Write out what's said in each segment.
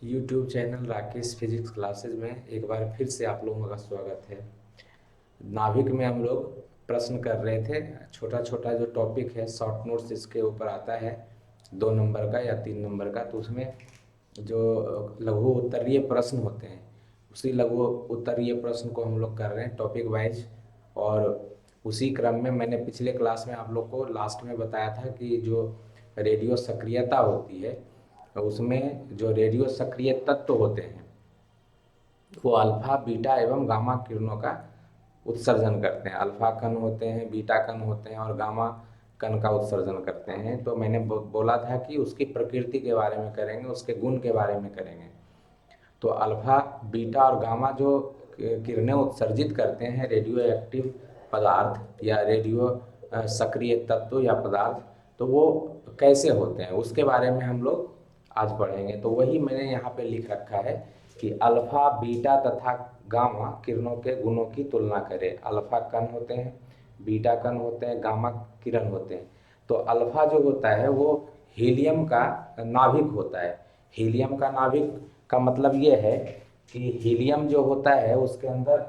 YouTube channel Rakesh physics classes में एक बार फिर से आप लोगों का स्वागत है। नाभिक में हम लोग प्रश्न कर रहे थे। छोटा छोटा जो टॉपिक है शॉर्ट नोट्स इसके ऊपर आता है 2 नंबर का या 3 नंबर का, तो उसमें जो लघु उत्तरीय प्रश्न होते हैं उसी लघु उत्तरीय प्रश्न को हम लोग कर रहे हैं टॉपिक वाइज। और उसी क्रम में मैंने पिछले क्लास में आप लोग को लास्ट में बताया था कि जो रेडियो सक्रियता होती है उसमें जो रेडियो सक्रिय तत्व होते हैं वो अल्फा बीटा एवं गामा किरणों का उत्सर्जन करते हैं। अल्फा कण होते हैं, बीटा कण होते हैं और गामा कण का उत्सर्जन करते हैं। तो मैंने बोला था कि उसकी प्रकृति के बारे में करेंगे, उसके गुण के बारे में करेंगे। तो अल्फा बीटा और गामा जो किरणें उत्सर्जित करते हैं रेडियो एक्टिव पदार्थ या रेडियो सक्रिय तत्व या पदार्थ, तो वो कैसे होते हैं उसके बारे में हम लोग आज पढ़ेंगे। तो वही मैंने यहाँ पे लिख रखा है कि अल्फा बीटा तथा गामा किरणों के गुणों की तुलना करें। अल्फा कण होते हैं, बीटा कण होते हैं, गामा किरण होते हैं। तो अल्फा जो होता है वो हीलियम का नाभिक होता है। हीलियम का नाभिक का मतलब ये है कि हीलियम जो होता है उसके अंदर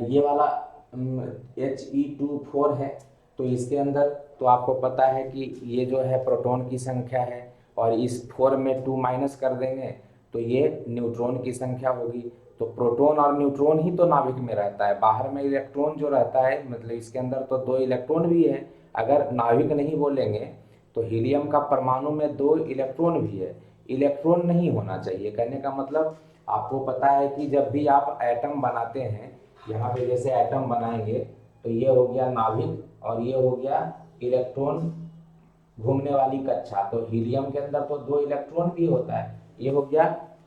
ये वाला He2 4 है। तो इसके अंदर तो आपको पता है कि ये जो है प्रोटॉन की संख्या है और इस 4 में 2 माइनस कर देंगे तो ये न्यूट्रॉन की संख्या होगी। तो प्रोटॉन और न्यूट्रॉन ही तो नाभिक में रहता है, बाहर में इलेक्ट्रॉन जो रहता है, मतलब इसके अंदर तो 2 इलेक्ट्रॉन भी है। अगर नाभिक नहीं बोलेंगे तो हीलियम का परमाणु में 2 इलेक्ट्रॉन भी है। इलेक्ट्रॉन नहीं होना चाहिए, कहने का मतलब आपको पता है कि जब भी आप एटम बनाते हैं, यहाँ पे जैसे एटम बनाएंगे तो ये हो गया नाभिक और ये हो गया इलेक्ट्रॉन घूमने वाली कक्षा। तो हीलियम के अंदर तो 2 इलेक्ट्रॉन भी होता है, ये हो गया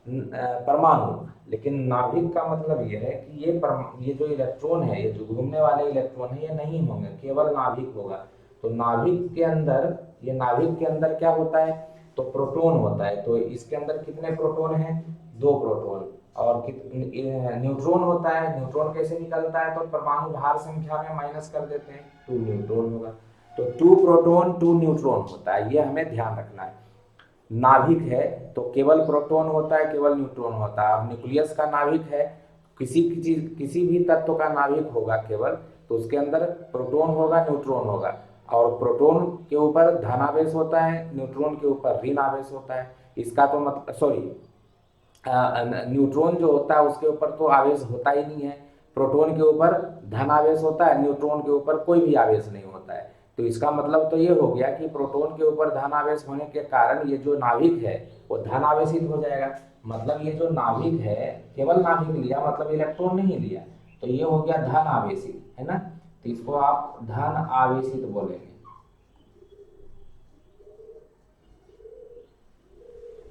परमाणु। लेकिन नाभिक का मतलब ये है कि ये जो इलेक्ट्रॉन है, ये जो घूमने वाले इलेक्ट्रॉन है, ये नहीं होंगे, केवल नाभिक होगा। तो नाभिक के अंदर, ये नाभिक के अंदर क्या होता है, तो प्रोटॉन होता है। तो इसके अंदर कितने प्रोटॉन हैं, 2 प्रोटॉन। और न्यूट्रॉन होता है। न्यूट्रॉन कैसे निकलता है, तो परमाणु भार संख्या में माइनस कर देते हैं, 2 न्यूट्रॉन होगा। तो 2 प्रोटॉन 2 न्यूट्रॉन होता है, ये हमें ध्यान रखना है। नाभिक है तो केवल प्रोटॉन होता है, केवल न्यूट्रॉन होता है। अब न्यूक्लियस का नाभिक है, किसी भी तत्व का नाभिक होगा केवल, तो उसके अंदर प्रोटॉन होगा, न्यूट्रॉन होगा। और प्रोटॉन के ऊपर धनावेश होता है, न्यूट्रॉन के ऊपर ऋण आवेश होता है। इसका तो मतलब सॉरी, न्यूट्रॉन जो होता है उसके ऊपर तो आवेश होता ही नहीं है। प्रोटॉन के ऊपर धन आवेश होता है, न्यूट्रॉन के ऊपर कोई भी आवेश नहीं होता है। तो इसका मतलब तो ये हो गया कि प्रोटॉन के ऊपर धन आवेश होने के कारण ये जो नाभिक है वो धन आवेशित हो जाएगा। मतलब ये जो नाभिक है, केवल नाभिक लिया, मतलब इलेक्ट्रॉन नहीं लिया, तो ये हो गया धन आवेशित, है ना। तो इसको आप धन आवेशित बोलेंगे,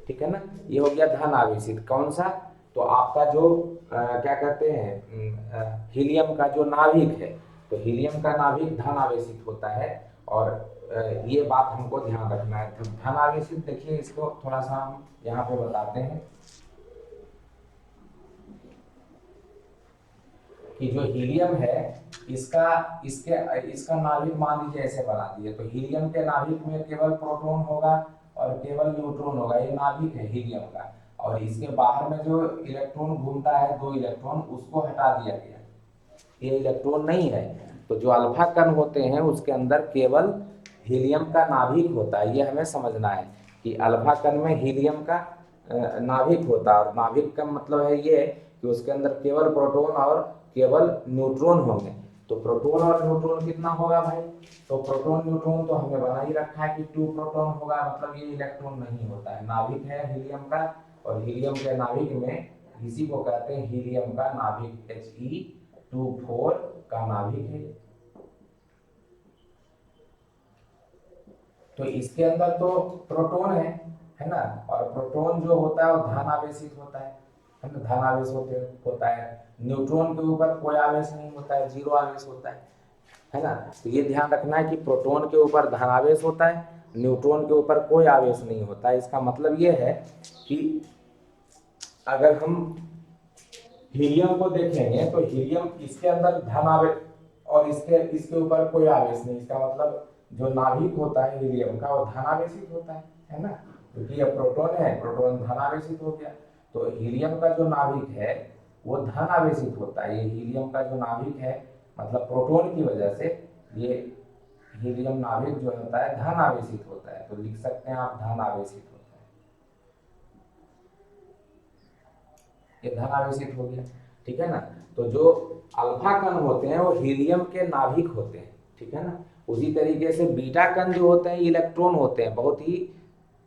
ठीक है ना। ये हो गया धन आवेशित। कौन सा, तो आपका जो क्या कहते हैं हीलियम का जो नाभिक है, तो हीलियम का नाभिक धन आवेशित होता है। और ये बात हमको ध्यान रखना है। तो धन आवेशित, देखिए इसको थोड़ा सा हम यहाँ पे बताते हैं कि जो हीलियम है इसका नाभिक मान लीजिए ऐसे बना दिए। तो हीलियम के नाभिक में केवल प्रोटॉन होगा और केवल न्यूट्रॉन होगा, ये नाभिक है हीलियम का। और इसके बाहर में जो इलेक्ट्रॉन घूमता है, 2 इलेक्ट्रॉन, उसको हटा दिया गया, ये इलेक्ट्रॉन नहीं है। तो जो अल्फा कण होते हैं उसके अंदर केवल हीलियम का नाभिक होता है, ये हमें समझना है कि अल्फा कण में हीलियम का नाभिक होता है। और नाभिक का मतलब है ये कि उसके अंदर केवल प्रोटॉन और केवल न्यूट्रॉन होंगे। तो प्रोटॉन और न्यूट्रॉन कितना होगा भाई, तो प्रोटॉन न्यूट्रॉन तो हमने बना ही रखा है कि 2 प्रोटॉन होगा, मतलब ये इलेक्ट्रॉन नहीं होता है। नाभिक है हीलियम का, और हीलियम के नाभिक में इसी को कहते हैं हीलियम का नाभिक, He2 4 का नाभिक है। तो इसके अंदर तो प्रोटॉन है ना। और प्रोटॉन जो होता है वो धन आवेशित होता है ना, धन आवेश होता है। न्यूट्रॉन के ऊपर कोई आवेश नहीं होता है, 0 आवेश होता है ना। तो ये ध्यान रखना है कि प्रोटॉन के ऊपर धन आवेश होता है, न्यूट्रॉन के ऊपर कोई आवेश नहीं होता है। इसका मतलब ये है कि अगर हम हीलियम को देखेंगे तो हीलियम, इसके अंदर धन आवेश और इसके ऊपर कोई आवेश नहीं। इसका मतलब जो नाभिक होता है हीलियम का वो धन आवेशित होता है ना। क्योंकि ये प्रोटॉन है, प्रोटॉन धन आवेशित हो गया। तो हीलियम का जो नाभिक है वो धन आवेशित होता है। ये हीलियम का जो नाभिक है मतलब प्रोटॉन की वजह से ये हीलियम नाभिक जो होता है धन आवेशित होता है। तो लिख सकते हैं आप धन आवेशित होता है, ये धन आवेशित हो गया, ठीक है ना। तो जो अल्फा कण होते हैं वो हीलियम के नाभिक होते हैं, ठीक है ना। उसी तरीके से बीटा कण जो होते हैं इलेक्ट्रॉन होते हैं, बहुत ही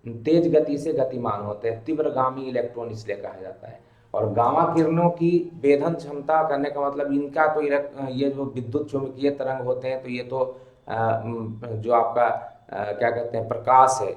तेज गति से गतिमान होते हैं, तीव्रगामी इलेक्ट्रॉन इसलिए कहा जाता है। और गामा किरणों की वेधन क्षमता करने का मतलब इनका तो ये जो विद्युत चुंबकीय तरंग होते हैं तो ये तो जो आपका क्या कहते हैं प्रकाश है,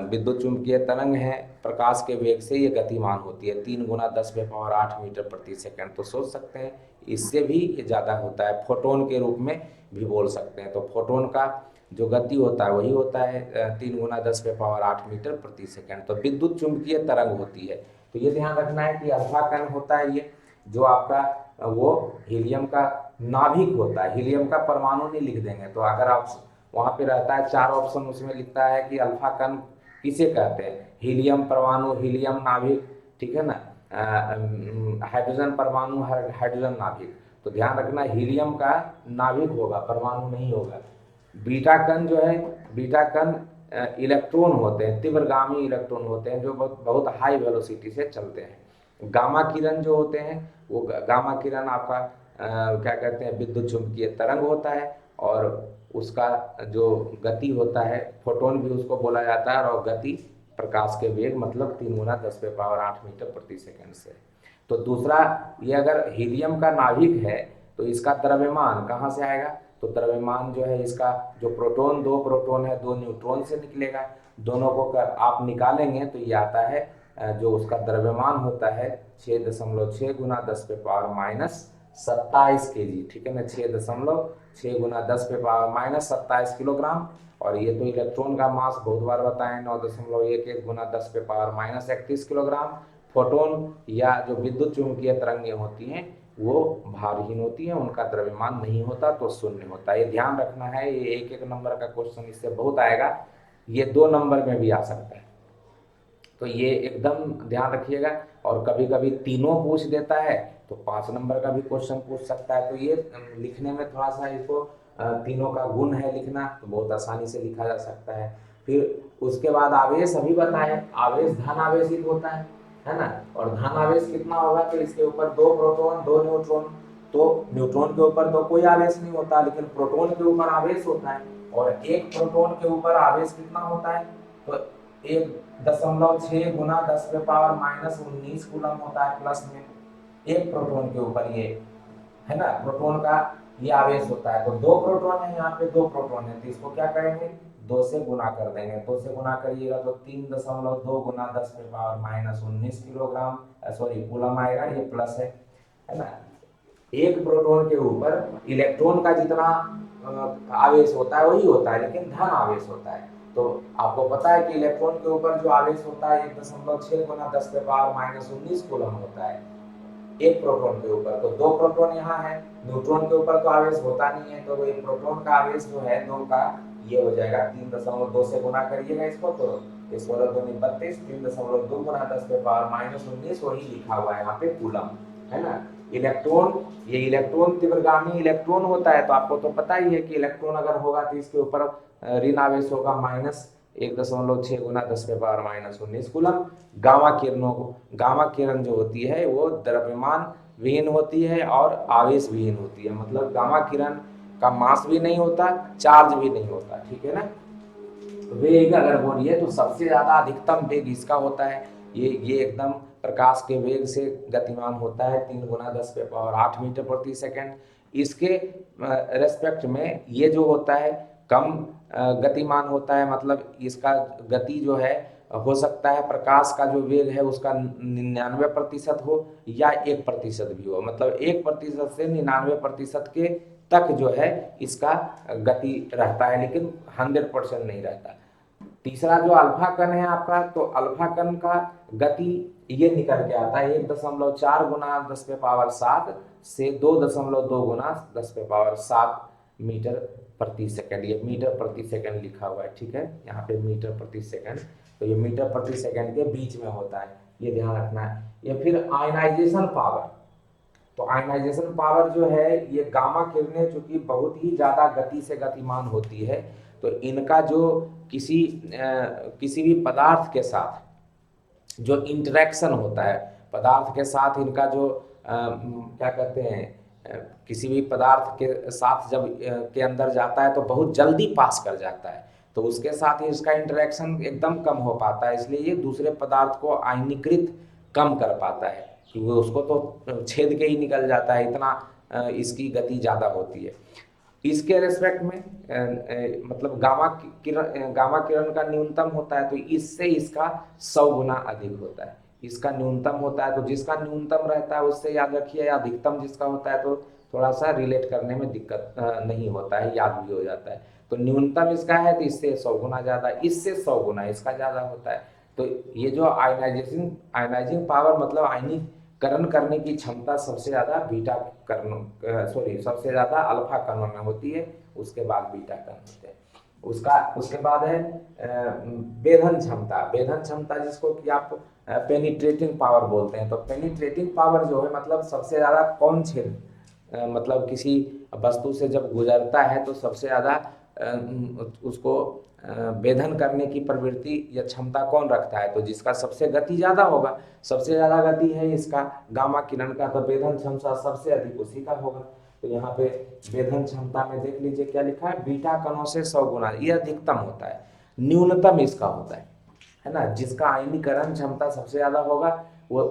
विद्युत चुंबकीय तरंग है, प्रकाश के वेग से ये गतिमान होती है 3 × 10⁸ मीटर प्रति सेकंड। तो सोच सकते हैं इससे भी ये ज़्यादा होता है, फोटोन के रूप में भी बोल सकते हैं। तो फोटोन का जो गति होता है वही होता है 3 × 10⁸ मीटर प्रति सेकंड। तो विद्युत चुंबकीय तरंग होती है। तो ये ध्यान रखना है कि अल्फा कण होता है ये जो आपका वो हीलियम का नाभिक होता है, हीलियम का परमाणु नहीं लिख देंगे। तो अगर आप वहाँ पे रहता है 4 ऑप्शन, उसमें लिखता है कि अल्फा कण किसे कहते हैं, हीलियम परमाणु, हीलियम नाभिक, ठीक है ना, हाइड्रोजन परमाणु, हाइड्रोजन नाभिक। तो ध्यान रखना हीलियम का नाभिक होगा, परमाणु नहीं होगा। बीटा कण जो है, बीटा कण इलेक्ट्रॉन होते हैं, तीव्रगामी इलेक्ट्रॉन होते हैं जो बहुत हाई वेलोसिटी से चलते हैं। गामा किरण जो होते हैं वो गामा किरण आपका क्या कहते हैं विद्युत चुंबकीय तरंग होता है और उसका जो गति होता है फोटोन भी उसको बोला जाता है और गति प्रकाश के वेग मतलब 3 × 10⁸ मीटर प्रति सेकंड से। तो दूसरा ये अगर हीलियम का नाभिक है तो इसका द्रव्यमान कहाँ से आएगा, तो द्रव्यमान जो है इसका जो प्रोटॉन, 2 प्रोटॉन है 2 न्यूट्रॉन से निकलेगा, दोनों को आप निकालेंगे तो ये आता है जो उसका द्रव्यमान होता है 6.6 × 10⁻27 kg, ठीक है ना, 6.6 × 10⁻27 किलोग्राम। और ये तो इलेक्ट्रॉन का मास बहुत बार बताएं 9.11 × 10⁻31 किलोग्राम। फोटोन या जो विद्युत चुंबकीय तरंगें होती हैं वो भारहीन होती हैं, उनका द्रव्यमान नहीं होता तो शून्य होता है। ये ध्यान रखना है, ये 1-1 नंबर का क्वेश्चन इससे बहुत आएगा, ये 2 नंबर में भी आ सकता है। तो ये एकदम ध्यान रखिएगा। और कभी कभी तीनों पूछ देता है तो 5 नंबर का भी क्वेश्चन पूछ सकता है। तो ये लिखने में थोड़ा सा इसको तीनों का गुण है लिखना, तो बहुत आसानी से लिखा जा सकता है। फिर उसके बाद आवेश अभी बताए, आवेश धन आवेशित होता है ना। और धन आवेश कितना होगा, तो इसके ऊपर 2 प्रोटॉन 2 न्यूट्रॉन। तो न्यूट्रॉन के ऊपर तो कोई आवेश नहीं होता, लेकिन प्रोटॉन के ऊपर आवेश होता है। और एक प्रोटॉन के ऊपर आवेश कितना होता है, तो 1.6 × 10⁻−19 कूलम होता है प्लस में, एक प्रोटॉन के ऊपर ये है ना, प्रोटॉन का ये आवेश होता है। तो 2 प्रोटॉन है, यहाँ पे 2 प्रोटॉन है तो इसको क्या करेंगे 2 से गुना कर देंगे। 2 से गुना करिएगा तो 3.2 × 10⁻−19 किलोग्राम सॉरी कूलम आएगा, ये प्लस है ना। एक प्रोटॉन के ऊपर इलेक्ट्रॉन का जितना आवेश होता है वही होता है, लेकिन धन आवेश होता है। तो आपको पता है कि इलेक्ट्रॉन के ऊपर जो आवेश होता है 1.6 × 10⁻−19 कूलम होता है एक प्रोटॉन के ऊपर। तो 2 प्रोटॉन यहाँ है, न्यूट्रॉन के ऊपर तो आवेश होता नहीं है, तो एक प्रोटॉन का आवेश जो है 2 का ये हो जाएगा 3.2 से गुना करिएगा इसको, तो इस 2 × 32 3.2 × 10⁻−19 वही लिखा हुआ है यहाँ पे कूलम, है ना। इलेक्ट्रॉन, ये इलेक्ट्रॉन तीव्रगामी इलेक्ट्रॉन होता है, तो आपको तो पता ही है कि इलेक्ट्रॉन अगर होगा तो इसके ऊपर ऋण आवेश होगा -1.6 × 10⁻−19 कूलम। गामा किरण जो होती है वो द्रव्यमान विहीन होती है और आवेश विहीन होती है, मतलब गामा किरण का मास भी नहीं होता, चार्ज भी नहीं होता, ठीक है ना। वेग अगर बोलिए तो सबसे ज्यादा अधिकतम वेग इसका होता है, ये एकदम प्रकाश के वेग से गतिमान होता है 3 × 10⁸ मीटर प्रति सेकंड। इसके रेस्पेक्ट में ये जो होता है कम गतिमान होता है, मतलब इसका गति जो है हो सकता है प्रकाश का जो वेग है उसका 99% हो या 1% भी हो, मतलब 1% से 99% के तक जो है इसका गति रहता है, लेकिन 100% नहीं रहता। तीसरा जो अल्फा कण है आपका, तो अल्फा कण का गति ये निकल के आता है 1.4 × 10⁻7 से 2.2 × 10⁻7 मीटर प्रति सेकंड, ये मीटर प्रति सेकंड लिखा हुआ है, ठीक है, यहाँ पे मीटर प्रति सेकंड, तो ये मीटर प्रति सेकंड के बीच में होता है, ये ध्यान रखना है। ये फिर आयनाइजेशन पावर, तो आयनाइजेशन पावर जो है ये गामा किरणें चूंकि बहुत ही ज़्यादा गति से गतिमान होती है, तो इनका जो किसी भी पदार्थ के साथ जो इंटरेक्शन होता है, पदार्थ के साथ इनका जो क्या कहते हैं, किसी भी पदार्थ के साथ जब के अंदर जाता है तो बहुत जल्दी पास कर जाता है, तो उसके साथ ही इसका इंटरेक्शन एकदम कम हो पाता है, इसलिए ये दूसरे पदार्थ को आयनीकृत कम कर पाता है, क्योंकि उसको तो छेद के ही निकल जाता है, इतना इसकी गति ज़्यादा होती है। इसके रेस्पेक्ट में मतलब गामा किरण का न्यूनतम होता है, तो इससे इसका 100 गुना अधिक होता है, इसका न्यूनतम होता है, तो जिसका न्यूनतम रहता है उससे याद रखिए, अधिकतम जिसका होता है तो थोड़ा सा रिलेट करने में दिक्कत नहीं होता है, याद भी हो जाता है। तो न्यूनतम इसका है तो इससे 100 गुना ज़्यादा, इससे 100 गुना इसका ज़्यादा होता है। तो ये जो आयनाइजिंग पावर मतलब आयनीकरण करने की क्षमता सबसे ज़्यादा सबसे ज़्यादा अल्फा कणों में होती है, उसके बाद बीटा कण होते हैं। उसके बाद है वेधन क्षमता जिसको कि आप पेनिट्रेटिंग पावर बोलते हैं। तो पेनिट्रेटिंग पावर जो है मतलब सबसे ज़्यादा कौन छेद मतलब किसी वस्तु से जब गुजरता है तो सबसे ज़्यादा उसको वेधन करने की प्रवृत्ति या क्षमता कौन रखता है, तो जिसका सबसे गति ज़्यादा होगा, सबसे ज़्यादा गति है इसका गामा किरण का, तो वेधन क्षमता सबसे अधिक उसी का होगा। तो यहाँ पे वेधन क्षमता में देख लीजिए क्या लिखा है, बीटा कणों से 100 गुना, ये अधिकतम होता है, न्यूनतम इसका होता है ना। जिसका आयनीकरण क्षमता सबसे ज़्यादा होगा वो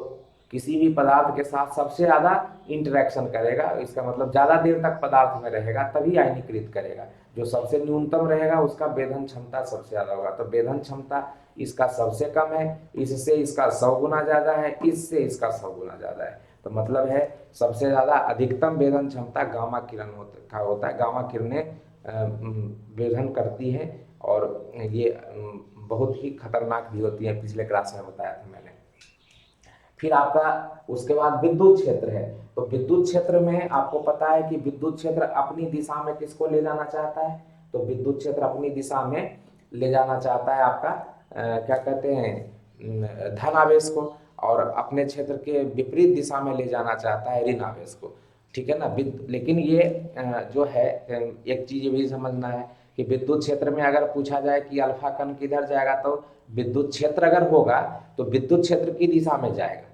किसी भी पदार्थ के साथ सबसे ज़्यादा इंटरेक्शन करेगा, इसका मतलब ज़्यादा देर तक पदार्थ में रहेगा तभी आयनीकृत करेगा। जो सबसे न्यूनतम रहेगा उसका वेधन क्षमता सबसे ज़्यादा होगा, तो वेधन क्षमता इसका सबसे कम है, इससे इसका 100 गुना ज़्यादा है, इससे इसका 100 गुना ज़्यादा है। तो मतलब है सबसे ज़्यादा अधिकतम वेधन क्षमता गामा किरण का होता है। गामा किरणें वेधन करती हैं और ये बहुत ही खतरनाक भी होती है, पिछले क्लास में बताया था मैंने। फिर आपका उसके बाद विद्युत क्षेत्र है। तो विद्युत क्षेत्र में आपको पता है कि विद्युत क्षेत्र अपनी दिशा में किसको ले जाना चाहता है, तो विद्युत क्षेत्र अपनी दिशा में ले जाना चाहता है आपका क्या कहते हैं धन आवेश को, और अपने क्षेत्र के विपरीत दिशा में ले जाना चाहता है ऋण आवेश को, ठीक है ना। लेकिन ये जो है एक चीज भी समझना है कि विद्युत क्षेत्र में अगर पूछा जाए कि अल्फा कण किधर जाएगा, तो विद्युत क्षेत्र अगर होगा तो विद्युत क्षेत्र की दिशा में जाएगा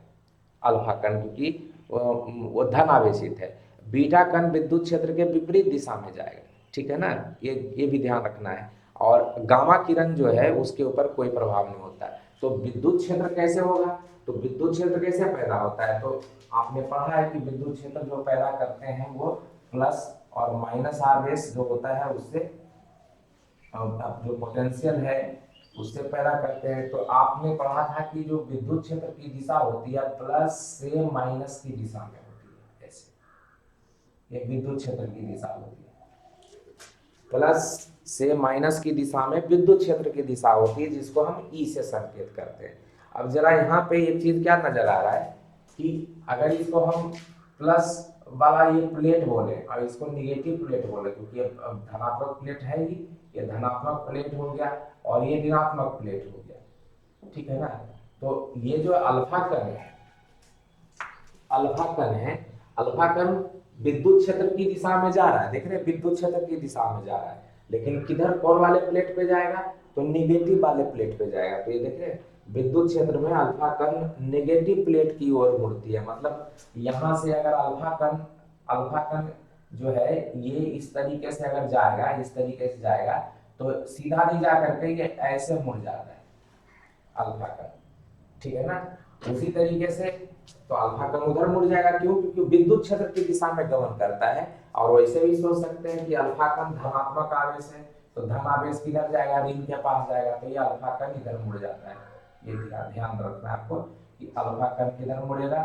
अल्फा कण, क्योंकि वो धन आवेशित है। बीटा कण विद्युत क्षेत्र के विपरीत दिशा में जाएगा, ठीक है ना, ये भी ध्यान रखना है। और गामा किरण जो है उसके ऊपर कोई प्रभाव नहीं होता है। तो विद्युत क्षेत्र कैसे होगा, तो विद्युत क्षेत्र कैसे पैदा होता है, तो आपने पढ़ा है कि विद्युत क्षेत्र जो पैदा करते हैं वो प्लस और माइनस आवेश जो होता है उससे जो पोटेंशियल है उससे पैदा करते हैं। तो आपने पढ़ा था कि जो विद्युत क्षेत्र की दिशा होती है प्लस से माइनस की दिशा में होती है, ऐसे ये विद्युत क्षेत्र की दिशा होती है, प्लस से माइनस की दिशा में विद्युत क्षेत्र की दिशा होती है, जिसको हम ई से संकेत करते हैं। अब जरा यहाँ पे एक चीज क्या नजर आ रहा है कि अगर इसको हम प्लस वाला ये प्लेट बोले और इसको निगेटिव प्लेट बोले, क्योंकि अब धनात्मक प्लेट है ही, ये धनात्मक प्लेट हो गया और ये ऋणात्मक प्लेट हो गया, ठीक है ना। तो ये जो अल्फा कण विद्युत क्षेत्र की दिशा में जा रहा है, देख रहे हैं विद्युत क्षेत्र की दिशा में जा रहा है, लेकिन किधर कौन वाले प्लेट पे जाएगा, तो निगेटिव वाले प्लेट पे जाएगा। तो ये देख रहे हैं विद्युत क्षेत्र में अल्फा कण नेगेटिव प्लेट की ओर मुड़ती है, मतलब यहाँ से अगर अल्फा कण जो है ये इस तरीके से अगर जाएगा, इस तरीके से जाएगा तो सीधा नहीं जा करके ये ऐसे मुड़ जाता है अल्फा कण, ठीक है ना। उसी तरीके से तो अल्फा कण उधर मुड़ जाएगा, क्यों, क्योंकि विद्युत क्षेत्र की दिशा में गमन करता है। और वैसे भी सोच सकते हैं कि अल्फा कण धनात्मक आवेश है, तो धन आवेश किधर जाएगा, ऋण के पास जाएगा, तो ये अल्फा कण इधर मुड़ जाता है। ये ध्यान रखना है आपको कि अल्फा कण किधर मुड़ेगा,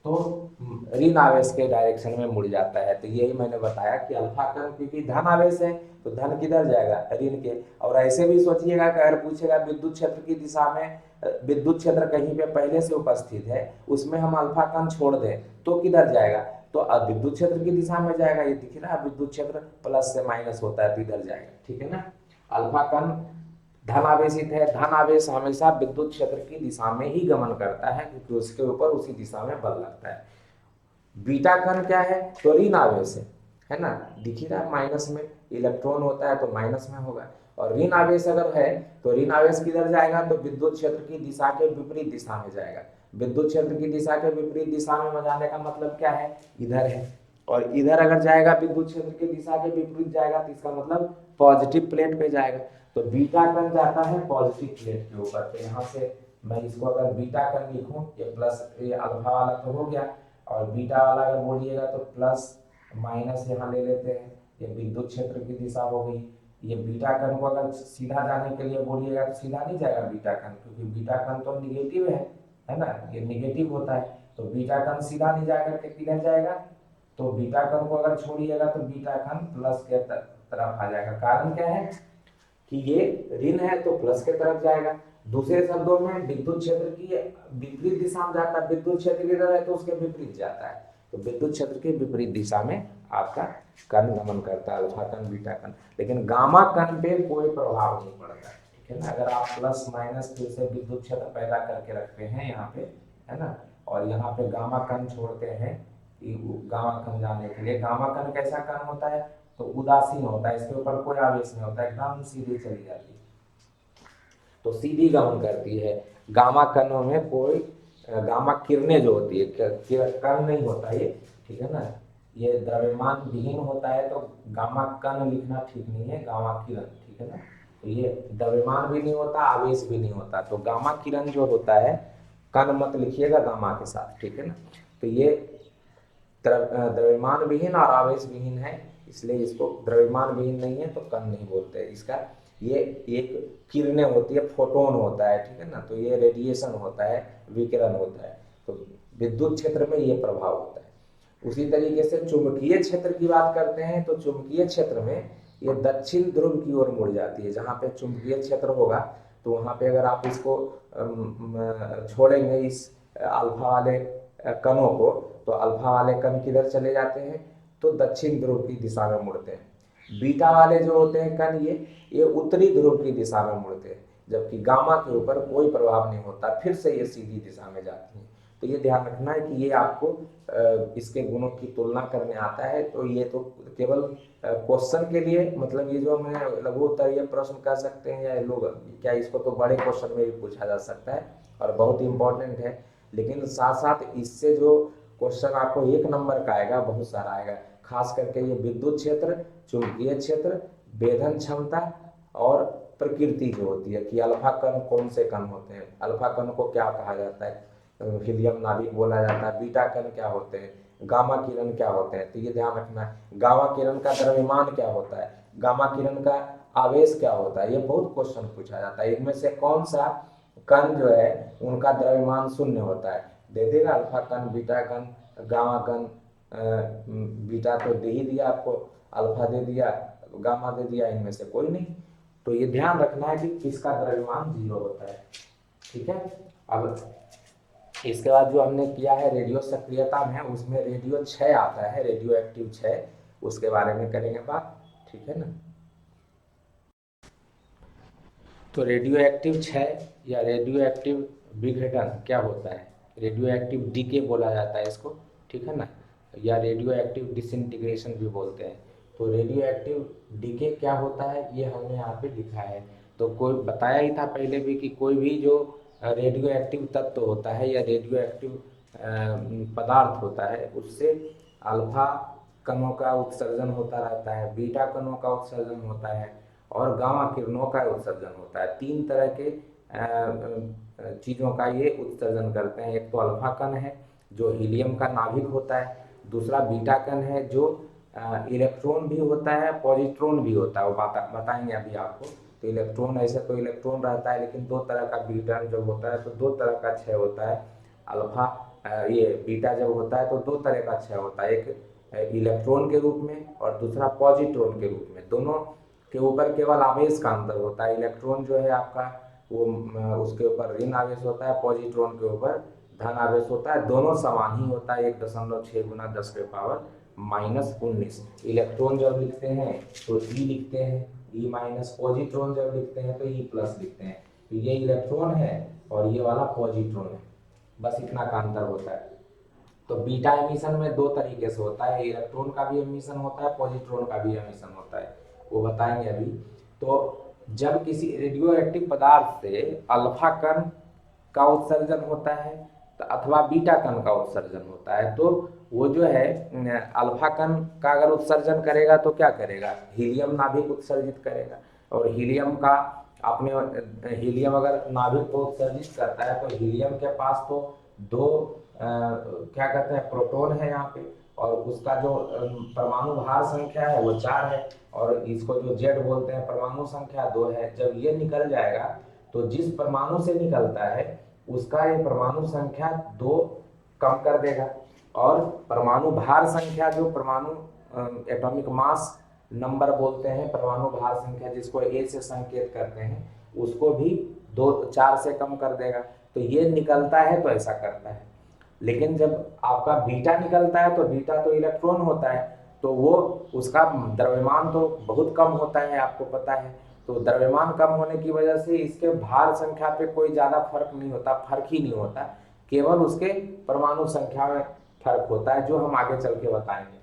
तो ऋण आवेश के डायरेक्शन में मुड़ जाता है। तो यही मैंने बताया कि अल्फा कण क्योंकि धन आवेश है तो धन किधर जाएगा, ऋण के। और ऐसे भी सोचिएगा कि अगर पूछेगा विद्युत क्षेत्र की दिशा में, विद्युत क्षेत्र कहीं पे पहले से उपस्थित है, उसमें हम अल्फा कण छोड़ दें तो किधर जाएगा, तो अब विद्युत क्षेत्र की दिशा में जाएगा, ये दिख रहा है विद्युत क्षेत्र प्लस से माइनस होता है तो इधर जाएगा, ठीक है ना। अल्फा कण धन आवेशित है, धन आवेश हमेशा विद्युत क्षेत्र की दिशा में ही गमन करता है क्योंकि उसके ऊपर उसी दिशा में बल लगता है। बीटा कण क्या है, तो ऋण आवेश है ना, दिख ही रहा है माइनस में, इलेक्ट्रॉन होता है तो माइनस में होगा। और ऋण आवेश अगर है तो ऋण आवेश किधर जाएगा, तो विद्युत क्षेत्र की दिशा के विपरीत दिशा में जाएगा। विद्युत क्षेत्र की दिशा के विपरीत दिशा में जाने का मतलब क्या है, इधर है। और इधर अगर जाएगा विद्युत क्षेत्र की दिशा के विपरीत जाएगा तो इसका मतलब पॉजिटिव प्लेट पे जाएगा। तो बीटा कण जाता है पॉजिटिव प्लेट के ऊपर। तो यहाँ से मैं इसको अगर बीटा कण लिखूं, ये प्लस, ये अल्फा वाला तो हो गया, और बीटा वाला अगर बोलिएगा तो प्लस माइनस यहाँ ले लेते हैं, ये विद्युत क्षेत्र की दिशा हो गई। ये बीटा कण को अगर सीधा जाने के लिए बोलिएगा तो सीधा नहीं जाएगा बीटा कण, क्योंकि बीटा कण तो निगेटिव है ना, ये निगेटिव होता है। तो बीटा कण सीधा नहीं जाएगा, किधर जाएगा, तो बीटा कण को अगर छोड़िएगा तो बीटा कण प्लस के तरफ आ जाएगा। कारण क्या है कि ये ऋण है तो प्लस के तरफ जाएगा। दूसरे शब्दों में विद्युत क्षेत्र की विपरीत दिशा में जाता है, विद्युत क्षेत्र इधर है तो उसके विपरीत जाता है। तो विद्युत क्षेत्र के विपरीत दिशा में आपका कण गमन करता है, अल्फा कण बीटा कण। लेकिन गामा कण पे कोई प्रभाव नहीं पड़ता, ठीक है ना। अगर आप प्लस माइनस फिर से विद्युत क्षेत्र पैदा करके रखते हैं यहाँ पे, है ना, और यहाँ पे गामा कण छोड़ते हैं गामा कण जाने के लिए। गामा कण कैसा कण होता है, तो उदासीन होता है, इसके ऊपर कोई आवेश नहीं होता, एकदम सीधी चली जाती है, तो सीधी गमन करती है। गामा कणों में कोई गामा किरणें जो होती है, कण नहीं होता ये, ठीक है ना, ये द्रव्यमान विहीन होता है। तो गामा कण लिखना ठीक नहीं है, गामा किरण, ठीक है ना। तो ये द्रव्यमान भी नहीं होता, आवेश भी नहीं होता। तो गामा किरण जो होता है, कण मत लिखिएगा गामा के साथ, ठीक है ना। तो ये द्रव्यमान विहीन और आवेश विहीन है, इसलिए इसको द्रव्यमान विहीन नहीं है तो कण नहीं बोलते। इसका ये एक किरणें होती है, फोटोन होता है, ठीक है ना। तो ये रेडिएशन होता है, विकिरण होता है। तो विद्युत क्षेत्र में ये प्रभाव होता है। उसी तरीके से चुंबकीय क्षेत्र की बात करते हैं, तो चुंबकीय क्षेत्र में ये दक्षिण ध्रुव की ओर मुड़ जाती है। जहाँ पे चुंबकीय क्षेत्र होगा तो वहाँ पे अगर आप इसको छोड़ेंगे इस अल्फा वाले कणों को, तो अल्फा वाले कण किधर चले जाते हैं, तो दक्षिण ध्रुव की दिशा में मुड़ते हैं। बीटा वाले जो होते हैं कण, ये उत्तरी ध्रुव की दिशा में मुड़ते हैं, जबकि गामा के ऊपर कोई प्रभाव नहीं होता, फिर से ये सीधी दिशा में जाती हैं। तो ये ध्यान रखना है कि ये आपको इसके गुणों की तुलना करने आता है। तो ये तो केवल क्वेश्चन के लिए, मतलब ये जो हमें लघु उत्तरीय प्रश्न कह सकते हैं, या लोग क्या, इसको तो बड़े क्वेश्चन में भी पूछा जा सकता है और बहुत इंपॉर्टेंट है। लेकिन साथ साथ इससे जो क्वेश्चन आपको 1 नंबर का आएगा, बहुत सारा आएगा, खास करके ये विद्युत क्षेत्र, चुंबकीय क्षेत्र, वेधन क्षमता और प्रकृति जो होती है कि अल्फा कण कौन से कण होते हैं, अल्फा कण को क्या कहा जाता है, हीलियम नाभिक बोला जाता है, बीटा कण क्या होते हैं, गामा किरण क्या होते हैं। तो ये ध्यान रखना है। गामा किरण का द्रव्यमान क्या होता है, गामा किरण का आवेश क्या होता है, ये बहुत क्वेश्चन पूछा जाता है। इनमें से कौन सा कण जो है उनका द्रव्यमान शून्य होता है, दे देगा अल्फा कण, बीटा कण, गामा कण। बीटा तो दे ही दिया आपको, अल्फा दे दिया, गामा दे दिया, इनमें से कोई नहीं। तो ये ध्यान रखना है कि किसका द्रव्यमान 0 होता है, ठीक है। अब इसके बाद जो हमने किया है रेडियो सक्रियता में, उसमें रेडियो क्षय आता है, रेडियो एक्टिव क्षय, उसके बारे में करेंगे बात, ठीक है ना। तो रेडियो एक्टिव क्षय या रेडियो एक्टिव विघटन क्या होता है, रेडियो एक्टिव डीके बोला जाता है इसको, ठीक है ना, या रेडियो एक्टिव डिसइंटीग्रेशन भी बोलते हैं। तो रेडियो एक्टिव डीके क्या होता है ये हमने यहाँ पे लिखा है। तो कोई बताया ही था पहले भी कि कोई भी जो रेडियो एक्टिव तत्व होता है या रेडियो एक्टिव पदार्थ होता है, उससे अल्फा कणों का उत्सर्जन होता रहता है, बीटा कणों का उत्सर्जन होता है और गामा किरणों का उत्सर्जन होता है। 3 तरह के चीज़ों का ये उत्सर्जन करते हैं। एक तो अल्फा कण है जो हीलियम का नाभिक होता है, दूसरा बीटा कण है जो इलेक्ट्रॉन भी होता है, पॉजिट्रॉन भी होता है, वो बताएंगे अभी आपको। तो इलेक्ट्रॉन, ऐसे तो इलेक्ट्रॉन रहता है, लेकिन 2 तरह का बीटा जब होता है तो 2 तरह का क्षय होता है। अल्फा ये बीटा जब होता है तो 2 तरह का क्षय होता है, एक इलेक्ट्रॉन के रूप में और दूसरा पॉजिट्रॉन के रूप में। दोनों के ऊपर केवल आवेश का अंतर होता है। इलेक्ट्रॉन जो है आपका वो उसके ऊपर ऋण आवेश होता है, पॉजिट्रॉन के ऊपर धन आवेश होता है, दोनों समान ही होता है, 1.6 गुना 10⁻⁻19। इलेक्ट्रॉन जब लिखते हैं तो ई लिखते हैं, ई माइनस। पॉजिट्रॉन जब लिखते हैं तो ई प्लस लिखते हैं। तो ये इलेक्ट्रॉन है और ये वाला पॉजिट्रॉन है, बस इतना का अंतर होता है। तो बीटा एमिशन में दो तरीके से होता है, इलेक्ट्रॉन का भी एमिशन होता है, पॉजिट्रॉन का भी एमिशन होता है, वो बताएंगे अभी। तो जब किसी रेडियो एक्टिव पदार्थ से अल्फा कण का उत्सर्जन होता है तो अथवा बीटा कण का उत्सर्जन होता है, तो वो जो है अल्फा कण का अगर उत्सर्जन करेगा तो क्या करेगा, हीलियम नाभिक उत्सर्जित करेगा। और हीलियम का अपने हीलियम अगर नाभिक को उत्सर्जित करता है तो हीलियम के पास तो दो क्या कहते हैं प्रोटॉन है यहाँ पे, और उसका जो परमाणु भार संख्या है वो 4 है, और इसको जो जेड बोलते हैं परमाणु संख्या 2 है। जब ये निकल जाएगा तो जिस परमाणु से निकलता है उसका ये परमाणु संख्या 2 कम कर देगा, और परमाणु भार संख्या जो परमाणु एटॉमिक मास नंबर बोलते हैं, परमाणु भार संख्या जिसको ए से संकेत करते हैं, उसको भी 4 से कम कर देगा। तो ये निकलता है तो ऐसा करता है। लेकिन जब आपका बीटा निकलता है तो बीटा तो इलेक्ट्रॉन होता है, तो वो उसका द्रव्यमान तो बहुत कम होता है, आपको पता है। तो द्रव्यमान कम होने की वजह से इसके भार संख्या पे कोई ज़्यादा फर्क नहीं होता, फर्क ही नहीं होता, केवल उसके परमाणु संख्या में फर्क होता है, जो हम आगे चल के बताएंगे।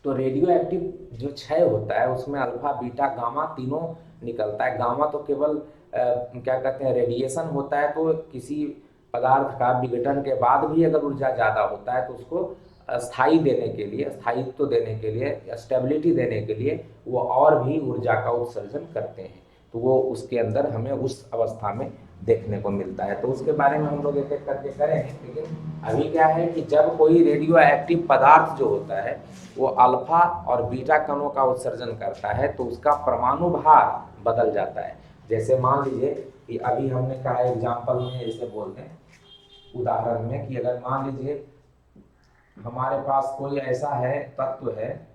तो रेडियो एक्टिव जो क्षय होता है उसमें अल्फा बीटा गामा तीनों निकलता है। गामा तो केवल क्या कहते हैं रेडिएशन होता है, तो किसी पदार्थ का विघटन के बाद भी अगर ऊर्जा ज़्यादा होता है तो उसको स्थायी देने के लिए, स्थायित्व देने के लिए, स्टेबिलिटी देने के लिए वो और भी ऊर्जा का उत्सर्जन करते हैं। तो वो उसके अंदर हमें उस अवस्था में देखने को मिलता है। तो उसके बारे में हम लोग एक एक करके करेंगे। लेकिन अभी क्या है कि जब कोई रेडियो एक्टिव पदार्थ जो होता है वो अल्फा और बीटा कणों का उत्सर्जन करता है तो उसका परमाणु भार बदल जाता है। जैसे मान लीजिए कि अभी हमने कहा एग्जाम्पल में ऐसे बोलते हैं, उदाहरण में कि अगर मान लीजिए हमारे पास कोई ऐसा है तत्व है,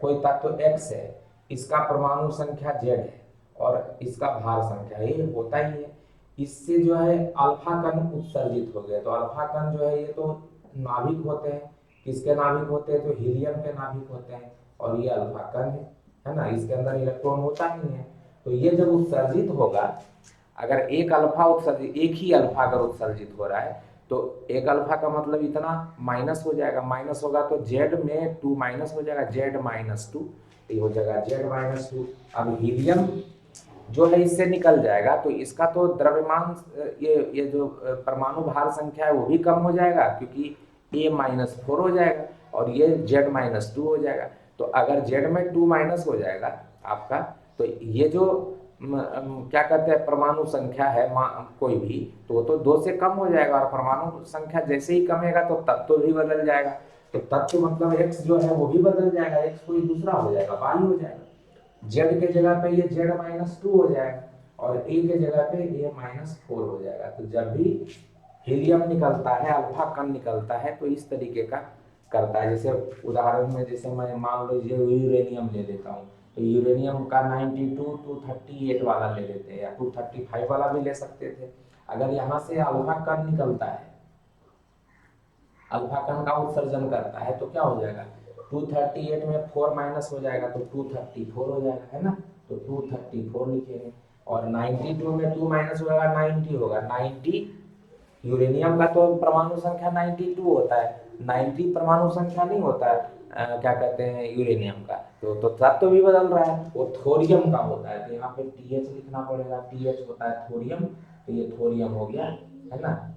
कोई तत्व x है, इसका परमाणु संख्या z है और इसका भार संख्या ये होता ही है। इससे जो है अल्फा कण उत्सर्जित हो गए। तो अल्फा कण जो है ये तो नाभिक होते हैं, किसके नाभिक होते हैं, तो हीलियम के नाभिक होते हैं, और ये अल्फा कण है ना, इसके अंदर इलेक्ट्रॉन होता नहीं है। तो ये जब उत्सर्जित होगा, अगर एक अल्फा उत्सर्जित, एक ही अल्फा अगर उत्सर्जित हो रहा है तो एक अल्फा का मतलब इतना माइनस हो जाएगा, माइनस होगा तो जेड में 2 माइनस हो जाएगा, Z-2 ये हो जाएगा Z-2। अब हीलियम जो है इससे निकल जाएगा तो इसका तो द्रव्यमान ये जो परमाणु भार संख्या है वो भी कम हो जाएगा, क्योंकि A-4 हो जाएगा और ये Z-2 हो जाएगा। तो अगर Z में 2 माइनस हो जाएगा आपका, तो ये जो क्या कहते हैं परमाणु संख्या है कोई भी, तो 2 से कम हो जाएगा, और परमाणु संख्या जैसे ही कमेगा तो तत्व भी बदल जाएगा। तो तत्व मतलब x जो है वो भी बदल जाएगा, x कोई दूसरा हो जाएगा, y हो जाएगा। z के जगह पे ये Z-2 हो जाएगा और a के जगह पे A-4 हो जाएगा। तो जब भी हीलियम निकलता है, अल्फा कण निकलता है, तो इस तरीके का करता है। जैसे उदाहरण में जैसे मैं मान लीजिए यूरेनियम ले लेता हूँ, तो यूरेनियम का 92 238 वाला ले लेते हैं, या 235 वाला भी ले सकते थे। अगर यहाँ से अल्फा कण निकलता है, अल्फा कण का उत्सर्जन करता है, तो क्या हो जाएगा, 238 में 4 माइनस हो जाएगा तो 234 हो जाएगा, है ना। तो 234 लिखेंगे, और 92 में 2 माइनस हो जाएगा 90 होगा। 90 यूरेनियम का तो परमाणु संख्या 92 होता है, 90 परमाणु संख्या नहीं होता है क्या कहते हैं यूरेनियम का। तो तत्व भी बदल रहा है, वो थोरियम का होता है। तो यहाँ पे TH लिखना पड़ेगा, TH होता है थोरियम, तो ये थोरियम हो गया, है ना।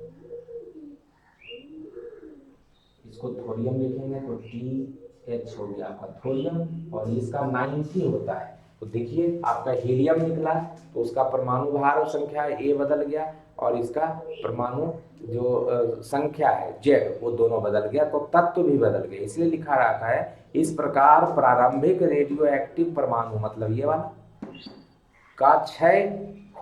इसको थोरियम लिखेंगे तो TH हो गया आपका थोरियम, और इसका 90 होता है। तो देखिए आपका हीलियम निकला तो उसका परमाणु भार संख्या A बदल गया, और इसका परमाणु जो संख्या है Z वो दोनों बदल गया, तो तत्व भी बदल गए। इसलिए लिखा रहता है इस प्रकार प्रारंभिक रेडियो एक्टिव परमाणु, मतलब ये वाला का क्षय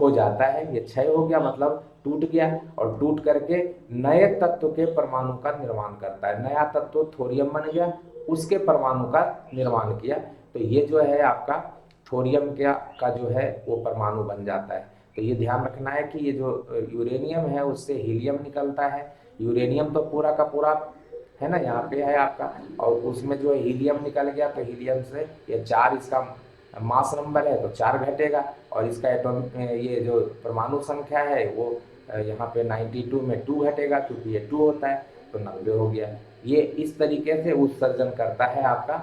हो जाता है। ये क्षय हो गया मतलब टूट गया, और टूट करके नए तत्व के परमाणु का निर्माण करता है। नया तत्व थोरियम बन गया, उसके परमाणु का निर्माण किया, तो ये जो है आपका थोरियम का जो है वो परमाणु बन जाता है। तो ये ध्यान रखना है कि ये जो यूरेनियम है उससे हीलियम निकलता है। यूरेनियम तो पूरा का पूरा है ना, यहाँ पे है आपका, और उसमें जो हीलियम निकल गया तो हीलियम से ये 4 इसका मास नंबर है तो 4 घटेगा, और इसका एटॉमिक ये जो परमाणु संख्या है वो यहाँ पे 92 में 2 घटेगा, क्योंकि ये 2 होता है तो 90 हो गया। ये इस तरीके से उत्सर्जन करता है आपका,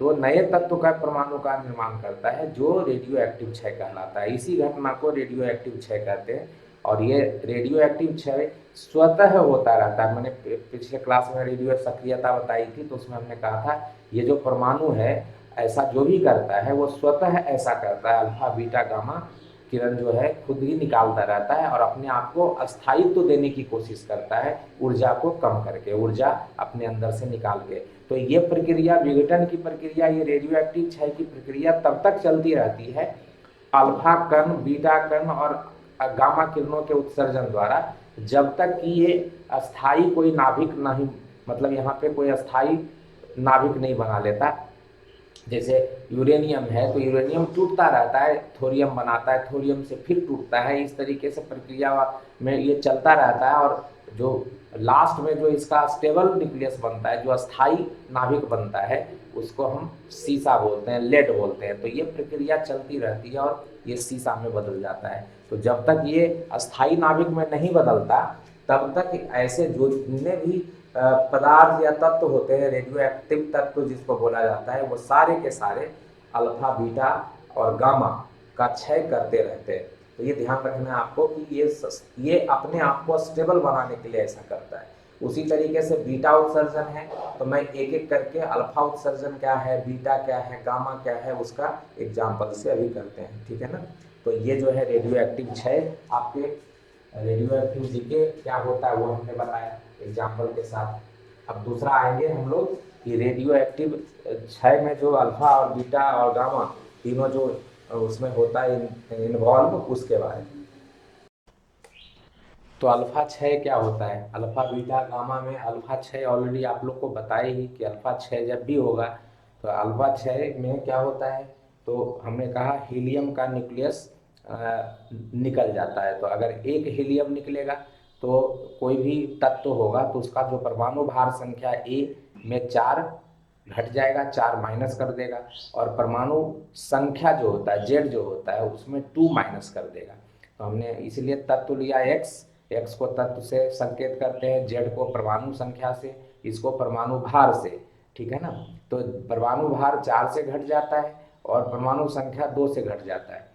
तो नए तत्व का परमाणु का निर्माण करता है जो रेडियो एक्टिव क्षय कहलाता है। इसी घटना को रेडियो एक्टिव क्षय कहते हैं। और ये रेडियो एक्टिव क्षय स्वतः होता रहता है। मैंने पिछले क्लास में रेडियो सक्रियता बताई थी, तो उसमें हमने कहा था ये जो परमाणु है ऐसा जो भी करता है वो स्वतः ऐसा करता है। अल्फा बीटा गामा किरण जो है खुद ही निकालता रहता है और अपने आप को अस्थायित्व देने की कोशिश करता है, ऊर्जा को कम करके, ऊर्जा अपने अंदर से निकाल के। तो ये प्रक्रिया, विघटन की प्रक्रिया, ये रेडियो एक्टिव क्षय की प्रक्रिया तब तक चलती रहती है अल्फा कण, बीटा कण और गामा किरणों के उत्सर्जन द्वारा, जब तक कि ये अस्थाई कोई नाभिक नहीं, मतलब यहाँ पे कोई अस्थाई नाभिक नहीं बना लेता। जैसे यूरेनियम है तो यूरेनियम टूटता रहता है, थोरियम बनाता है, थोरियम से फिर टूटता है, इस तरीके से प्रक्रिया में ये चलता रहता है। और जो लास्ट में जो इसका स्टेबल न्यूक्लियस बनता है, जो अस्थाई नाभिक बनता है, उसको हम सीसा बोलते हैं, लेड बोलते हैं। तो ये प्रक्रिया चलती रहती है और ये सीसा में बदल जाता है। तो जब तक ये अस्थाई नाभिक में नहीं बदलता तब तक ऐसे जो जितने भी पदार्थ या तत्व होते हैं, रेडियो एक्टिव तत्व जिसको बोला जाता है, वो सारे के सारे अल्फा बीटा और गामा का क्षय करते रहते हैं। तो ये ध्यान रखना है आपको कि ये अपने आप को स्टेबल बनाने के लिए ऐसा करता है। उसी तरीके से बीटा उत्सर्जन है, तो मैं एक एक करके अल्फा उत्सर्जन क्या है, बीटा क्या है, गामा क्या है, उसका एग्जाम्पल से अभी करते हैं, ठीक है ना। तो ये जो है रेडियो एक्टिव क्षय, आपके रेडियो एक्टिव डीके क्या होता है वो हमने बताया एग्जाम्पल के साथ। अब दूसरा आएंगे हम लोग कि रेडियो एक्टिव क्षय में जो अल्फा और बीटा और गामा तीनों जो उसमें होता है इन्वॉल्व, उसके बारे में। तो अल्फा क्षय क्या होता है, अल्फा बीटा गामा में अल्फा क्षय ऑलरेडी आप लोग को बताए ही कि अल्फा क्षय जब भी होगा तो अल्फा क्षय में क्या होता है, तो हमने कहा हीलियम का न्यूक्लियस निकल जाता है। तो अगर एक हीलियम निकलेगा तो कोई भी तत्व होगा तो उसका जो परमाणु भार संख्या ए में 4 घट जाएगा, 4 माइनस कर देगा, और परमाणु संख्या जो होता है जेड जो होता है उसमें 2 माइनस कर देगा। तो हमने इसलिए तत्व लिया एक्स को तत्व से संकेत करते हैं, जेड को परमाणु संख्या से, इसको परमाणु भार से, ठीक है ना। तो परमाणु भार 4 से घट जाता है और परमाणु संख्या 2 से घट जाता है।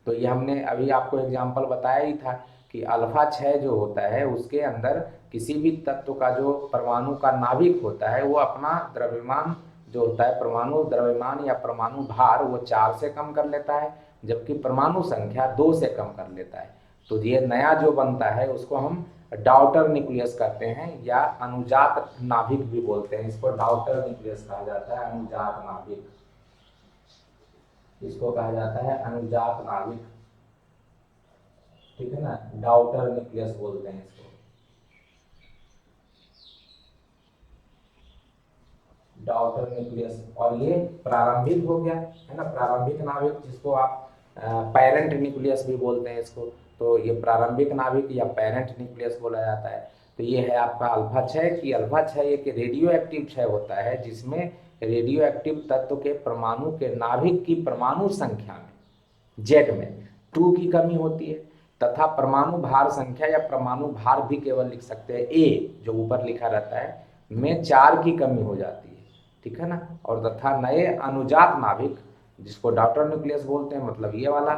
तो ये हमने अभी आपको एग्जाम्पल बताया ही था कि अल्फा क्षय जो होता है उसके अंदर किसी भी तत्व का जो परमाणु का नाभिक होता है वो अपना द्रव्यमान जो होता है, परमाणु द्रव्यमान या परमाणु भार, वो 4 से कम कर लेता है, जबकि परमाणु संख्या 2 से कम कर लेता है। तो ये नया जो बनता है उसको हम डाउटर न्यूक्लियस कहते हैं या अनुजात नाभिक भी बोलते हैं। इसको डाउटर न्यूक्लियस कहा जाता है, अनुजात नाभिक, इसको कहा जाता है अनुजात नाभिक, ठीक है ना, डाउटर न्यूक्लियस बोलते हैं इसको, डाउटर न्यूक्लियस। और ये प्रारंभिक हो गया है ना, प्रारंभिक नाभिक जिसको आप पेरेंट न्यूक्लियस भी बोलते हैं इसको। तो ये प्रारंभिक नाभिक या पेरेंट न्यूक्लियस बोला जाता है। तो ये है आपका अल्फा क्षय की अल्फा क्षय एक रेडियो एक्टिव क्षय होता है जिसमें रेडियो एक्टिव तत्व के परमाणु के नाभिक की परमाणु संख्या में जेड में 2 की कमी होती है, तथा परमाणु भार संख्या या परमाणु भार भी केवल लिख सकते हैं ए जो ऊपर लिखा रहता है में 4 की कमी हो जाती है, ठीक है ना। और तथा नए अनुजात नाभिक जिसको डॉटर न्यूक्लियस बोलते हैं, मतलब ये वाला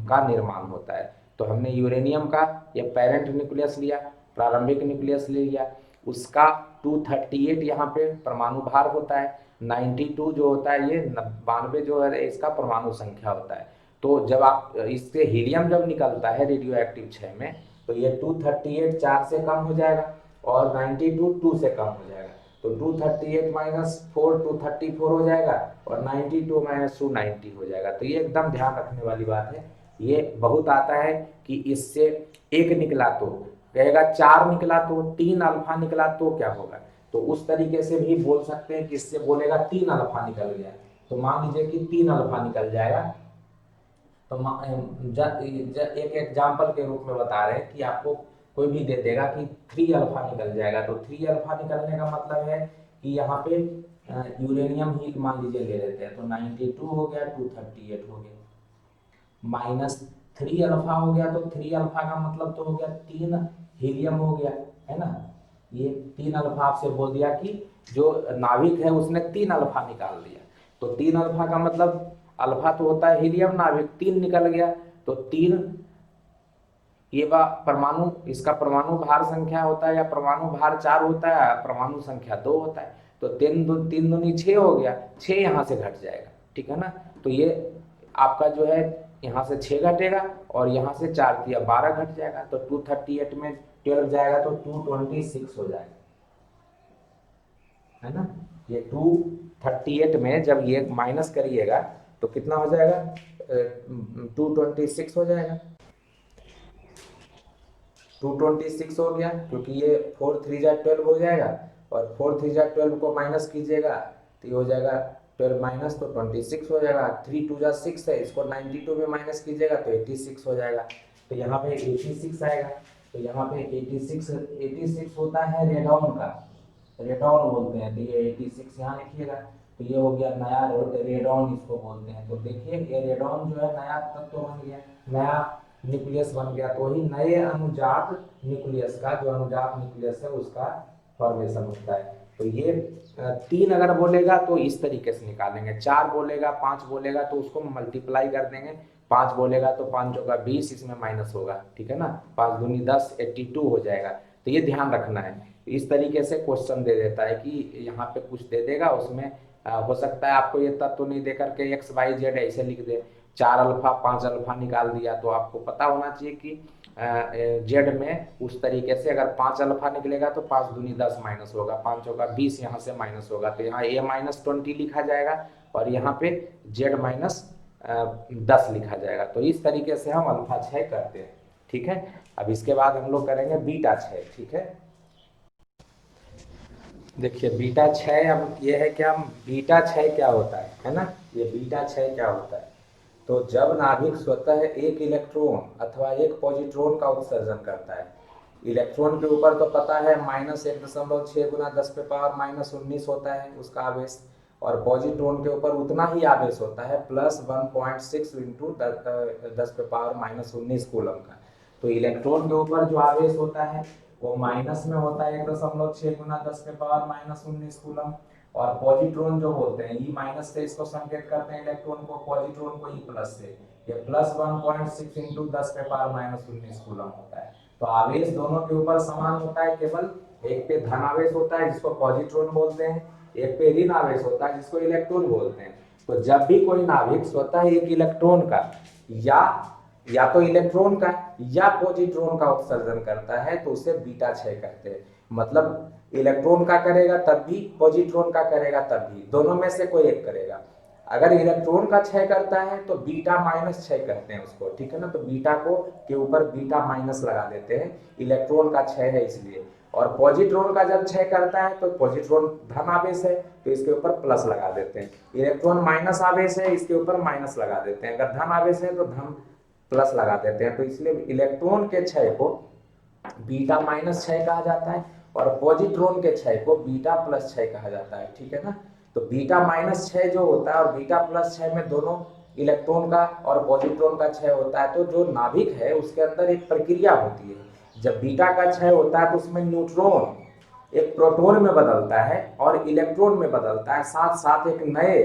का निर्माण होता है। तो हमने यूरेनियम का ये पेरेंट न्यूक्लियस लिया, प्रारंभिक न्यूक्लियस ले लिया, उसका 238 यहाँ पे परमाणु भार होता है, 92 जो होता है ये 92 जो है इसका परमाणु संख्या होता है। तो जब आप इससे हीलियम जब निकलता है रेडियो एक्टिव क्षय में तो ये 238 4 से कम हो जाएगा और 92 2 से कम हो जाएगा। तो 238 माइनस 4 234 हो जाएगा और 92 माइनस 2 90 हो जाएगा। तो ये एकदम ध्यान रखने वाली बात है। ये बहुत आता है कि इससे एक निकला तो कहेगा 4 निकला तो 3 अल्फा निकला तो क्या होगा। तो उस तरीके से भी बोल सकते हैं कि इससे बोलेगा 3 अल्फा निकल गया, तो मान लीजिए कि 3 अल्फा निकल जाएगा तो एक एग्जाम्पल के रूप में बता रहे हैं कि आपको कोई भी दे देगा कि 3 अल्फा निकल जाएगा, तो 3 अल्फा निकलने का मतलब है कि यहाँ पे यूरेनियम ही मान लीजिए ले लेते हैं, तो 92 हो गया, 238 हो गया, माइनस 3 अल्फा हो गया, तो 3 अल्फा का मतलब तो हो गया 3 हीलियम हो गया, है ना। ये 3 अल्फा आपसे बोल दिया कि जो नाभिक है उसने 3 अल्फा निकाल दिया, तो 3 अल्फा का मतलब अल्फा तो होता है हीलियम, नाभिक 3 निकल गया, तो 3 ये परमाणु, इसका परमाणु भार संख्या होता है या परमाणु भार 4 होता है, परमाणु संख्या 2 होता है, तो 3 दूनी 6 हो गया, 6 यहाँ से घट जाएगा, ठीक है ना। तो ये आपका जो है यहाँ से 6 घटेगा और यहाँ से 4 दिया 12 घट जाएगा, तो 238 में 12 जाएगा तो 226 हो जाएगा, है ना। ये 238 में जब ये माइनस करिएगा तो कितना हो जाएगा, 226 हो जाएगा, 226 हो गया, क्योंकि ये 4 3 जा 12 हो जाएगा, और 4 3 जा 12 को माइनस कीजिएगा तो ये हो जाएगा 12 माइनस, तो 26 हो जाएगा। 3 2 जा 6 है, इसको 92 में माइनस कीजिएगा तो 86 हो जाएगा, तो यहाँ पे 86 आएगा। तो यहाँ पे 86 होता है रेडॉन का, रेडॉन बोलते हैं, तो ये 86 यहाँ लिखिएगा, तो ये हो गया नया रेडॉन इसको बोलते हैं। तो देखिए ये रेडॉन जो है नया तत्व बन गया, नया न्यूक्लियस बन गया, तो ही नए अनुजात न्यूक्लियस का, जो अनुजात न्यूक्लियस है उसका फॉर्मेशन होता है। तो ये 3 अगर बोलेगा तो इस तरीके से निकालेंगे, 4 बोलेगा 5 बोलेगा तो उसको मल्टीप्लाई कर देंगे, 5 बोलेगा तो 5 होगा 20, इसमें माइनस होगा, ठीक है ना, 5 दूनी 10 82 हो जाएगा। तो ये ध्यान रखना है, इस तरीके से क्वेश्चन दे देता है कि यहाँ पे कुछ दे देगा, उसमें हो सकता है आपको ये तत्व नहीं दे करके एक्स वाई जेड ऐसे लिख दे, 4 अल्फा 5 अल्फा निकाल दिया, तो आपको पता होना चाहिए कि जेड में उस तरीके से अगर 5 अल्फा निकलेगा तो 5 दूनी 10 माइनस होगा, 5 होगा 20, यहाँ से माइनस होगा, तो यहाँ ए माइनस 20 लिखा जाएगा और यहाँ पे जेड माइनस 10 लिखा जाएगा। तो इस तरीके से हम अल्फा 6 करते हैं, ठीक है। अब इसके बाद हम लोग करेंगे बीटा 6, ठीक है। देखिए बीटा 6, अब ये है क्या, बीटा 6 क्या होता है ना, ये बीटा 6 क्या होता है, तो जब नाभिक स्वतः एक इलेक्ट्रॉन अथवा एक पॉजिट्रॉन का उत्सर्जन करता है, इलेक्ट्रॉन के ऊपर तो पता है -1.6 गुना 10 पे पावर -19 होता है उसका आवेश, और पॉजिट्रॉन के ऊपर उतना ही आवेश होता है +1.6 इंटू 10 पे पावर -19 कूलम का। तो इलेक्ट्रॉन के ऊपर जो आवेश होता है वो माइनस में होता है 1.6 गुना 10 पे पावर -19 कूलम, और पॉजिट्रॉन जो बोलते हैं ई माइनस से इसको संकेत करते हैं इलेक्ट्रॉन को, पॉजिट्रॉन को ई प्लस से, ये +1.6 इंटू 10 पे पावर -19 कूलम होता है। तो आवेश दोनों के ऊपर समान होता है, केवल एक पे धन आवेश होता है जिसको पॉजिट्रॉन बोलते हैं, एक पे ऋण आवेश होता है जिसको इलेक्ट्रॉन बोलते हैं। तो जब भी कोई नाभिक स्वतः एक इलेक्ट्रॉन का या तो इलेक्ट्रॉन का या पॉजिट्रॉन का उत्सर्जन करता है तो उसे बीटा 6 कहते हैं। मतलब इलेक्ट्रॉन का करेगा तब भी, पॉजिट्रॉन का करेगा तब भी, दोनों में से कोई एक करेगा। अगर इलेक्ट्रॉन का 6 करता है तो बीटा -6 कहते हैं उसको, ठीक है ना। तो बीटा को के ऊपर बीटा माइनस लगा देते हैं, इलेक्ट्रॉन का 6 है इसलिए। और पॉजिट्रॉन का जब 6 करता है तो पॉजिट्रॉन धन आवेश है तो इसके ऊपर प्लस लगा देते हैं, इलेक्ट्रॉन माइनस आवेश है इसके ऊपर माइनस लगा देते हैं, अगर धन आवेश है तो धन प्लस लगा देते हैं। तो इसलिए इलेक्ट्रॉन के 6 को बीटा -6 कहा जाता है और पॉजिट्रॉन के 6 को बीटा +6 कहा जाता है, ठीक है ना। तो बीटा -6 जो होता है और बीटा +6 में दोनों इलेक्ट्रॉन का और पॉजिट्रॉन का 6 होता है, तो जो नाभिक है उसके अंदर एक प्रक्रिया होती है, जब बीटा का 6 होता है तो उसमें न्यूट्रॉन एक प्रोटॉन में बदलता है और इलेक्ट्रॉन में बदलता है, साथ साथ एक नए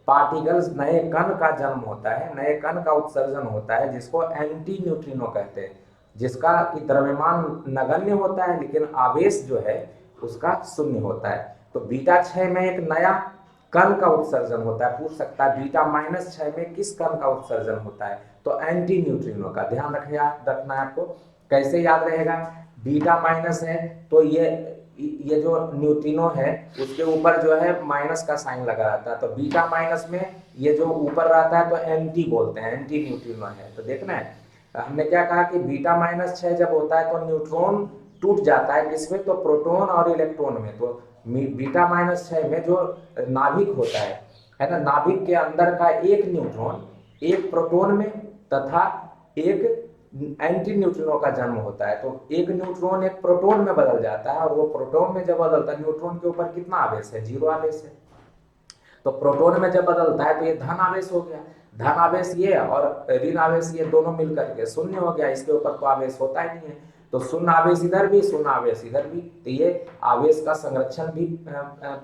पार्टिकल्स, नए कण का जन्म होता है, नए कण का उत्सर्जन होता है जिसको एंटी न्यूट्रिनो कहते हैं, जिसका कि द्रव्यमान नगण्य होता है लेकिन आवेश जो है उसका शून्य होता है। तो बीटा 6 में एक नया कण का उत्सर्जन होता है, पूछ सकता है बीटा -6 में किस कण का उत्सर्जन होता है, तो एंटी न्यूट्रिनो का। ध्यान रखना है आपको, कैसे याद रहेगा, बीटा माइनस है तो ये जो न्यूट्रिनो है उसके ऊपर जो है माइनस का साइन लगा रहता है, तो बीटा माइनस में ये जो ऊपर रहता है तो एंटी बोलते हैं, एंटी न्यूट्रिनो है। तो देखना है हमने क्या कहा कि बीटा -6 जब होता है तो न्यूट्रॉन टूट जाता है किसमें, तो प्रोटॉन और इलेक्ट्रॉन में। तो बीटा -6 में जो नाभिक होता है ना, नाभिक के अंदर का एक न्यूट्रॉन एक प्रोटॉन में तथा एक एंटी न्यूट्रिनो का जन्म होता है। तो एक न्यूट्रॉन एक प्रोटॉन में बदल जाता है, और वो प्रोटॉन में जब बदलता है, न्यूट्रॉन के ऊपर कितना आवेश है, 0 आवेश है। तो प्रोटॉन में जब बदलता है तो ये धन आवेश हो गया, धन आवेश ये और ऋण आवेश ये दोनों मिलकर के शून्य हो गया, इसके ऊपर तो आवेश होता ही नहीं है। तो शून्य आवेश इधर भी, शून्य आवेश इधर भी, तो ये आवेश का संरक्षण भी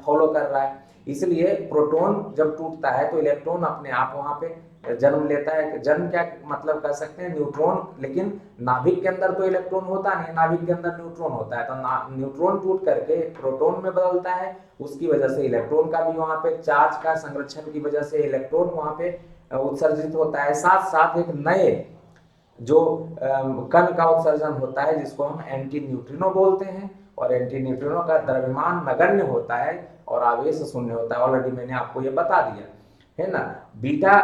फॉलो कर रहा है। इसलिए प्रोटॉन जब टूटता है तो इलेक्ट्रॉन अपने आप वहां पे जन्म लेता है। जन्म क्या मतलब कर सकते हैं, न्यूट्रॉन, लेकिन नाभिक के अंदर तो इलेक्ट्रॉन होता नहीं, नाभिक के अंदर न्यूट्रॉन होता है। तो न्यूट्रॉन टूट करके प्रोटॉन में बदलता है, उसकी वजह से इलेक्ट्रॉन का भी वहां पे चार्ज का संरक्षण की वजह से इलेक्ट्रॉन वहां पे उत्सर्जित होता है। साथ साथ एक नए जो कण का उत्सर्जन होता है जिसको हम एंटी न्यूट्रिनो बोलते हैं, और एंटी न्यूट्रिनो का द्रव्यमान नगण्य होता है और आवेश शून्य होता है। ऑलरेडी मैंने आपको ये बता दिया है ना। बीटा,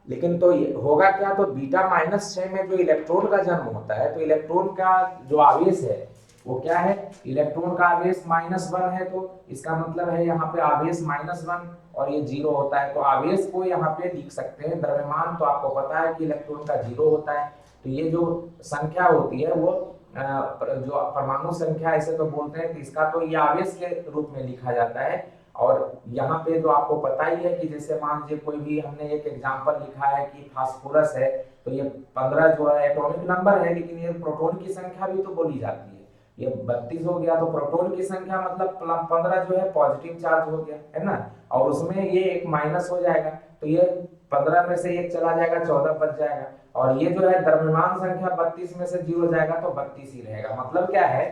लेकिन तो होगा क्या, तो बीटा -6 में जो इलेक्ट्रॉन का जन्म होता है, तो इलेक्ट्रॉन का जो आवेश है वो क्या है, इलेक्ट्रॉन का आवेश -1 है, तो इसका मतलब है यहाँ पे आवेश -1 और ये 0 होता है। तो आवेश को यहाँ पे लिख सकते हैं, द्रव्यमान तो आपको पता है कि इलेक्ट्रॉन का 0 होता है। तो ये जो संख्या होती है वो जो परमाणु संख्या ऐसे तो बोलते हैं, तो इसका तो ये आवेश के रूप में लिखा जाता है। और यहाँ पे तो आपको पता ही है कि जैसे मान लीजिए कोई भी हमने एक एग्जांपल लिखा है कि फास्फोरस है, तो ये 15 जो है एटॉमिक नंबर है, लेकिन ये प्रोटॉन की संख्या भी तो बोली जाती है। ये 32 हो गया, तो प्रोटॉन की संख्या मतलब 15 जो है पॉजिटिव चार्ज हो गया, है ना, और उसमें ये एक माइनस हो जाएगा, तो ये 15 में से एक चला जाएगा, 14 बच जाएगा। और ये जो है द्रव्यमान संख्या 32 में से 0 जाएगा तो 32 ही रहेगा। मतलब क्या है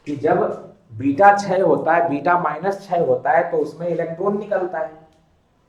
कि जब बीटा क्षय होता है, बीटा -6 होता है, तो उसमें इलेक्ट्रॉन निकलता है।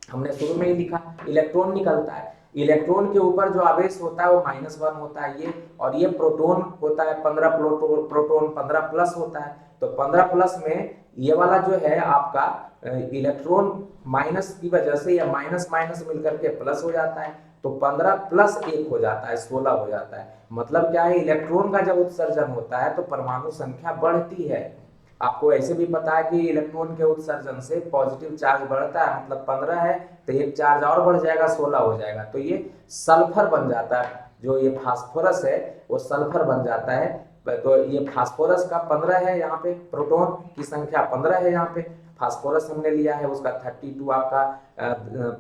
हमने शुरू में ही लिखा, इलेक्ट्रॉन निकलता है। इलेक्ट्रॉन के ऊपर जो आवेश होता है वो -1 होता है ये, और ये प्रोटॉन होता है 15 प्रोटॉन 15 प्लस होता है। तो 15 प्लस में ये वाला जो है आपका इलेक्ट्रॉन माइनस की वजह से या माइनस माइनस मिलकर के प्लस हो जाता है, तो 15 प्लस 1 हो जाता है, 16 हो जाता है। मतलब क्या है, इलेक्ट्रॉन का जब उत्सर्जन होता है तो परमाणु संख्या बढ़ती है। आपको ऐसे भी पता है कि इलेक्ट्रॉन के उत्सर्जन से पॉजिटिव चार्ज बढ़ता है, मतलब 15 है तो एक चार्ज और बढ़ जाएगा, 16 हो जाएगा, तो ये सल्फर बन जाता है। जो ये फास्फोरस है वो सल्फर बन जाता है। तो ये फास्फोरस का 15 है, यहाँ पे प्रोटॉन की संख्या 15 है, यहाँ पे फास्फोरस हमने लिया है, उसका 32 आपका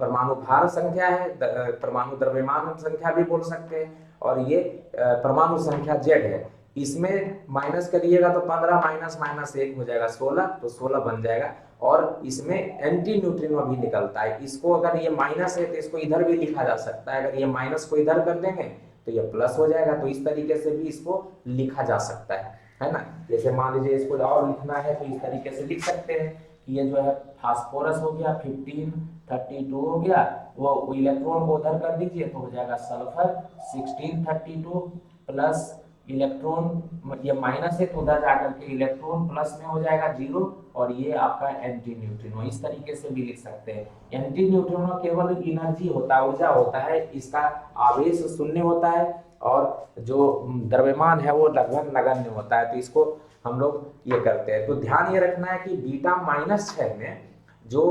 परमाणु भार संख्या है, परमाणु द्रव्यमान संख्या भी बोल सकते हैं, और ये परमाणु संख्या Z है। इसमें माइनस करिएगा तो 15 माइनस माइनस 1 हो जाएगा 16, तो 16 बन जाएगा। और इसमें एंटी न्यूट्रिनो भी निकलता है। इसको अगर ये माइनस है तो इसको इधर भी लिखा जा सकता है, अगर ये माइनस को इधर कर देंगे तो ये प्लस हो जाएगा। तो इस तरीके से भी इसको लिखा जा सकता है ना। जैसे मान लीजिए इसको और लिखना है तो इस तरीके से लिख सकते हैं कि ये जो है फास्फोरस हो गया 15, 32 हो गया, वो इलेक्ट्रॉन को उधर कर दीजिए तो हो जाएगा सल्फर 16, 32 प्लस इलेक्ट्रॉन, ये माइनस है तो उधर जाकर के इलेक्ट्रॉन प्लस में हो जाएगा 0, और ये आपका एंटी न्यूट्रिनो। इस तरीके से भी लिख सकते हैं। एंटी न्यूट्रिनो केवल एनर्जी होता है, ऊर्जा होता है, इसका आवेश शून्य होता है और जो द्रव्यमान है वो लगभग नगण्य होता है। तो इसको हम लोग ये करते हैं। तो ध्यान ये रखना है कि बीटा -6 में जो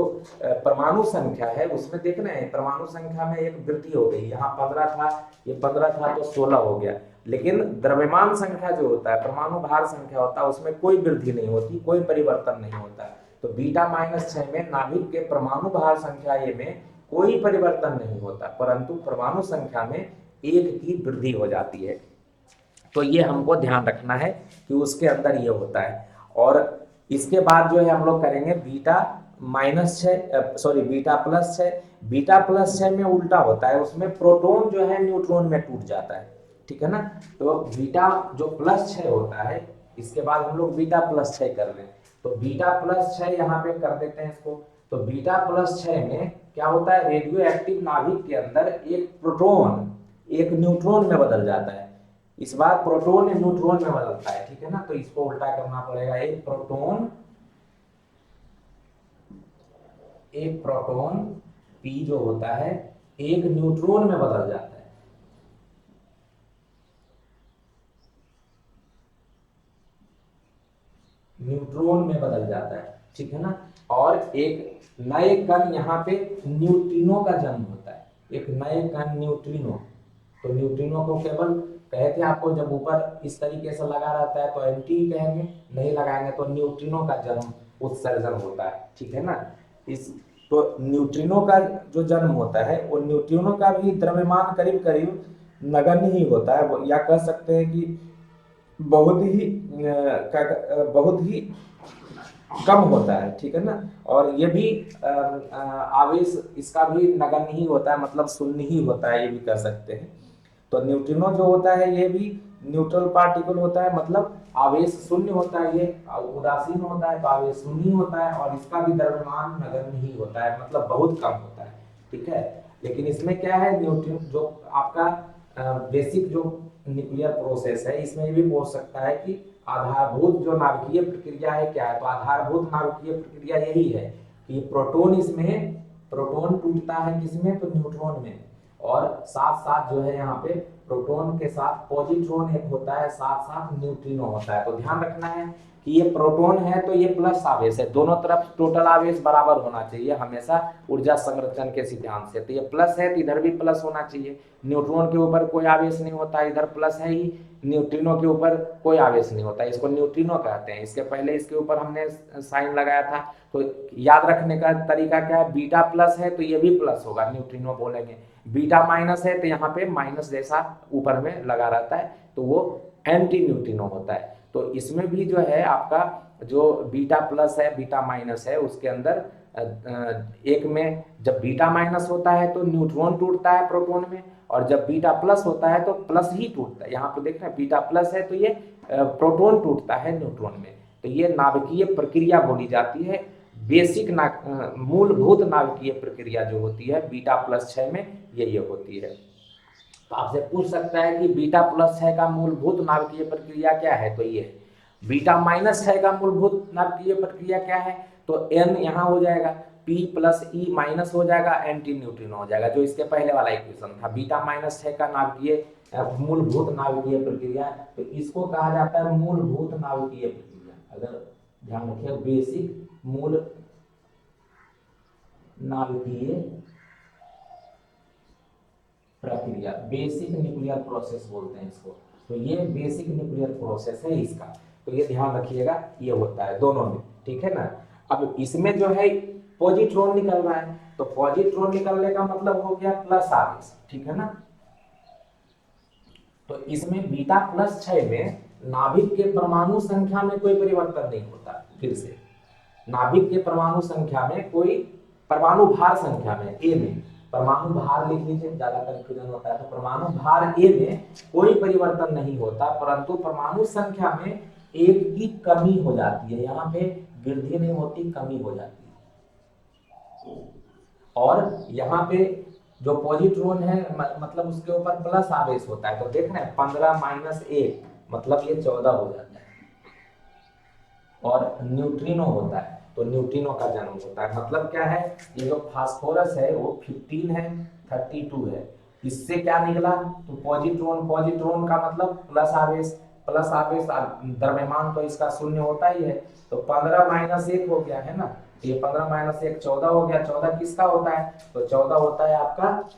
परमाणु संख्या है उसमें देखना है, परमाणु संख्या में एक वृद्धि हो गई, यहाँ 15 था, ये 15 था तो 16 हो गया। लेकिन द्रव्यमान संख्या जो होता है, परमाणु भार संख्या होता है, उसमें कोई वृद्धि नहीं होती, कोई परिवर्तन नहीं होता। तो बीटा -6 में नाभिक के परमाणु भार संख्या ये में कोई परिवर्तन नहीं होता, परंतु परमाणु संख्या में 1 की वृद्धि हो जाती है। तो ये हमको ध्यान रखना है कि उसके अंदर ये होता है। और इसके बाद जो है हम लोग करेंगे बीटा -6, बीटा +6। बीटा +6 में उल्टा होता है, उसमें प्रोटॉन जो है न्यूट्रॉन में टूट जाता है, ठीक है ना। तो बीटा जो +6 होता है, इसके बाद हम लोग बीटा +6 कर रहे हैं। तो बीटा +6 यहाँ पे कर देते हैं इसको। तो बीटा +6 में क्या होता है, रेडियो एक्टिव नाभिक के अंदर एक प्रोटॉन एक न्यूट्रॉन में बदल जाता है। इस बार प्रोटॉन न्यूट्रॉन में बदलता है, ठीक है ना। तो इसको उल्टा करना पड़ेगा, एक प्रोटॉन P जो होता है एक न्यूट्रॉन में बदल जाता है। न्यूट्रॉन में बदल जाता है, ठीक है ना। और एक नए कण यहाँ पे न्यूट्रिनो का जन्म होता है, एक नए कण न्यूट्रिनो, तो न्यूट्रिनो को केवल कहे थे आपको, जब ऊपर इस तरीके से लगा रहता है तो एंटी कहेंगे, नहीं लगाएंगे तो न्यूट्रिनो का जन्म उत्सर्जन होता है, ठीक है ना। इस तो न्यूट्रिनो का जो जन्म होता है वो न्यूट्रिनो का भी द्रव्यमान करीब करीब नगण्य ही होता है, या कह सकते हैं कि बहुत ही कम होता है, ठीक है ना। और ये भी आवेश इसका भी नगण्य ही होता है, मतलब शून्य ही होता है, ये भी कह सकते हैं। तो न्यूट्रिनो जो होता है ये भी न्यूट्रल पार्टिकल होता है, मतलब आवेश शून्य होता है, ये उदासीन होता है तो आवेश शून्य ही होता है, और इसका भी द्रव्यमान नगण्य ही होता है, मतलब बहुत कम होता है, ठीक है। लेकिन इसमें क्या है, न्यूट्रिनो जो आपका बेसिक जो न्यूक्लियर प्रोसेस है, इसमें ये भी पूछ सकता है कि आधारभूत जो नाभिकीय प्रक्रिया है क्या है, तो आधारभूत नाभिकीय प्रक्रिया यही है कि प्रोटॉन इसमें प्रोटॉन टूटता है किसमें, तो न्यूट्रॉन में, और साथ साथ जो है यहाँ पे प्रोटॉन के साथ पॉजिट्रॉन एक होता है, साथ साथ न्यूट्रिनो होता है। तो ध्यान रखना है कि ये प्रोटॉन है तो ये प्लस आवेश है, दोनों तरफ टोटल आवेश बराबर होना चाहिए हमेशा ऊर्जा संरक्षण के सिद्धांत से। तो ये प्लस है तो इधर भी प्लस होना चाहिए, न्यूट्रॉन के ऊपर कोई आवेश नहीं होता, इधर प्लस है ही, न्यूट्रिनो के ऊपर कोई आवेश नहीं होता, इसको न्यूट्रिनो कहते हैं। इसके पहले इसके ऊपर हमने साइन लगाया था, तो याद रखने का तरीका क्या है, बीटा प्लस है तो ये भी प्लस होगा, न्यूट्रिनो बोलेंगे। बीटा माइनस है तो यहाँ पे माइनस जैसा ऊपर में लगा रहता है, तो वो एंटी न्यूट्रिनो होता है। तो इसमें भी जो है आपका जो बीटा प्लस है बीटा माइनस है, उसके अंदर एक में जब बीटा माइनस होता है तो न्यूट्रॉन टूटता है प्रोटॉन में, और जब बीटा प्लस होता है तो प्लस ही टूटता है। यहाँ पे देख रहे हैं बीटा प्लस है तो ये प्रोटॉन टूटता है न्यूट्रॉन में। तो ये नाभिकीय प्रक्रिया बोली जाती है, बेसिक मूलभूत नाभिकीय प्रक्रिया जो होती है बीटा प्लस 6 में ये होती है। तो आपसे पूछ सकता है कि बीटा प्लस 6 का मूलभूत नाभिकीय प्रक्रिया क्या है, तो ये बीटा माइनस 6 का मूलभूत नाभिकीय प्रक्रिया क्या है, तो एन यहाँ हो जाएगा, P प्लस ई माइनस हो जाएगा, एंटी न्यूट्रिनो हो जाएगा, जो इसके पहले वाला इक्वेशन था। बीटा माइनस 6 का नाभिकीय मूलभूत नाभिकीय प्रक्रिया, तो इसको कहा जाता है मूलभूत नाभिकीय प्रक्रिया। अगर ध्यान रखिए, बेसिक मूल नाभिकीय प्रक्रिया, बेसिक न्यूक्लियर प्रोसेस बोलते हैं इसको। तो ये बेसिक न्यूक्लियर प्रोसेस है इसका, तो ये ध्यान रखिएगा, ये होता है दोनों में, ठीक है ना। अब इसमें जो है पॉजिट्रॉन निकल रहा है, तो पॉजिट्रॉन निकलने का मतलब हो गया प्लस आवेश, ठीक है ना। तो इसमें बीटा प्लस 6 में नाभिक के परमाणु संख्या में कोई परिवर्तन नहीं होता। फिर से नाभिक के परमाणु संख्या में कोई, परमाणु भार संख्या में ए में, परमाणु भार लिख लीजिए, ज्यादा कंफ्यूजन होता है, तो परमाणु भार ए में कोई परिवर्तन नहीं होता, परंतु परमाणु संख्या में एक की कमी हो जाती है, यहाँ पे वृद्धि नहीं होती, कमी हो जाती है। और यहाँ पे जो पॉजिट्रॉन है मतलब उसके ऊपर प्लस आवेश होता है, तो देख रहे हैं 15 माइनस 1 मतलब ये 14 हो जाता है। और न्यूट्रिनो होता है तो न्यूट्रिनो का जन्म होता है, मतलब क्या है, ये जो फास्फोरस है वो 15 है, 32 है, इससे क्या निकला, तो पॉजिट्रॉन, पॉजिट्रॉन का मतलब प्लस आवेश, प्लस आवेश द्रव्यमान तो इसका शून्य होता ही है, तो 15 माइनस 1 हो गया है ना, ये 15 माइनस 1 14 हो गया। 14 किसका होता है, तो 14 होता है आपका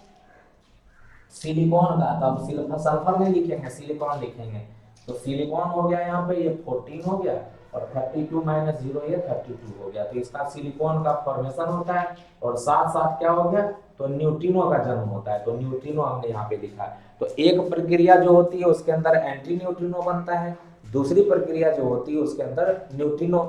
सिलिकॉन का, तो अब सल्फर नहीं लिखेंगे, सिलिकॉन लिखेंगे, तो सिलिकॉन हो गया यहाँ पे, ये 14 हो गया, और 32 माइनस 0 ये 32 हो गया, तो इसका सिलिकॉन का फॉर्मेशन होता है। और साथ साथ क्या हो गया, तो न्यूट्रिनो का जन्म होता है, तो न्यूट्रिनो हमने यहाँ पे लिखा है। तो एक प्रक्रिया जो होती है उसके अंदर एंटी न्यूट्रिनो बनता है, दूसरी प्रक्रिया जो होती है उसके अंदर न्यूट्रिनो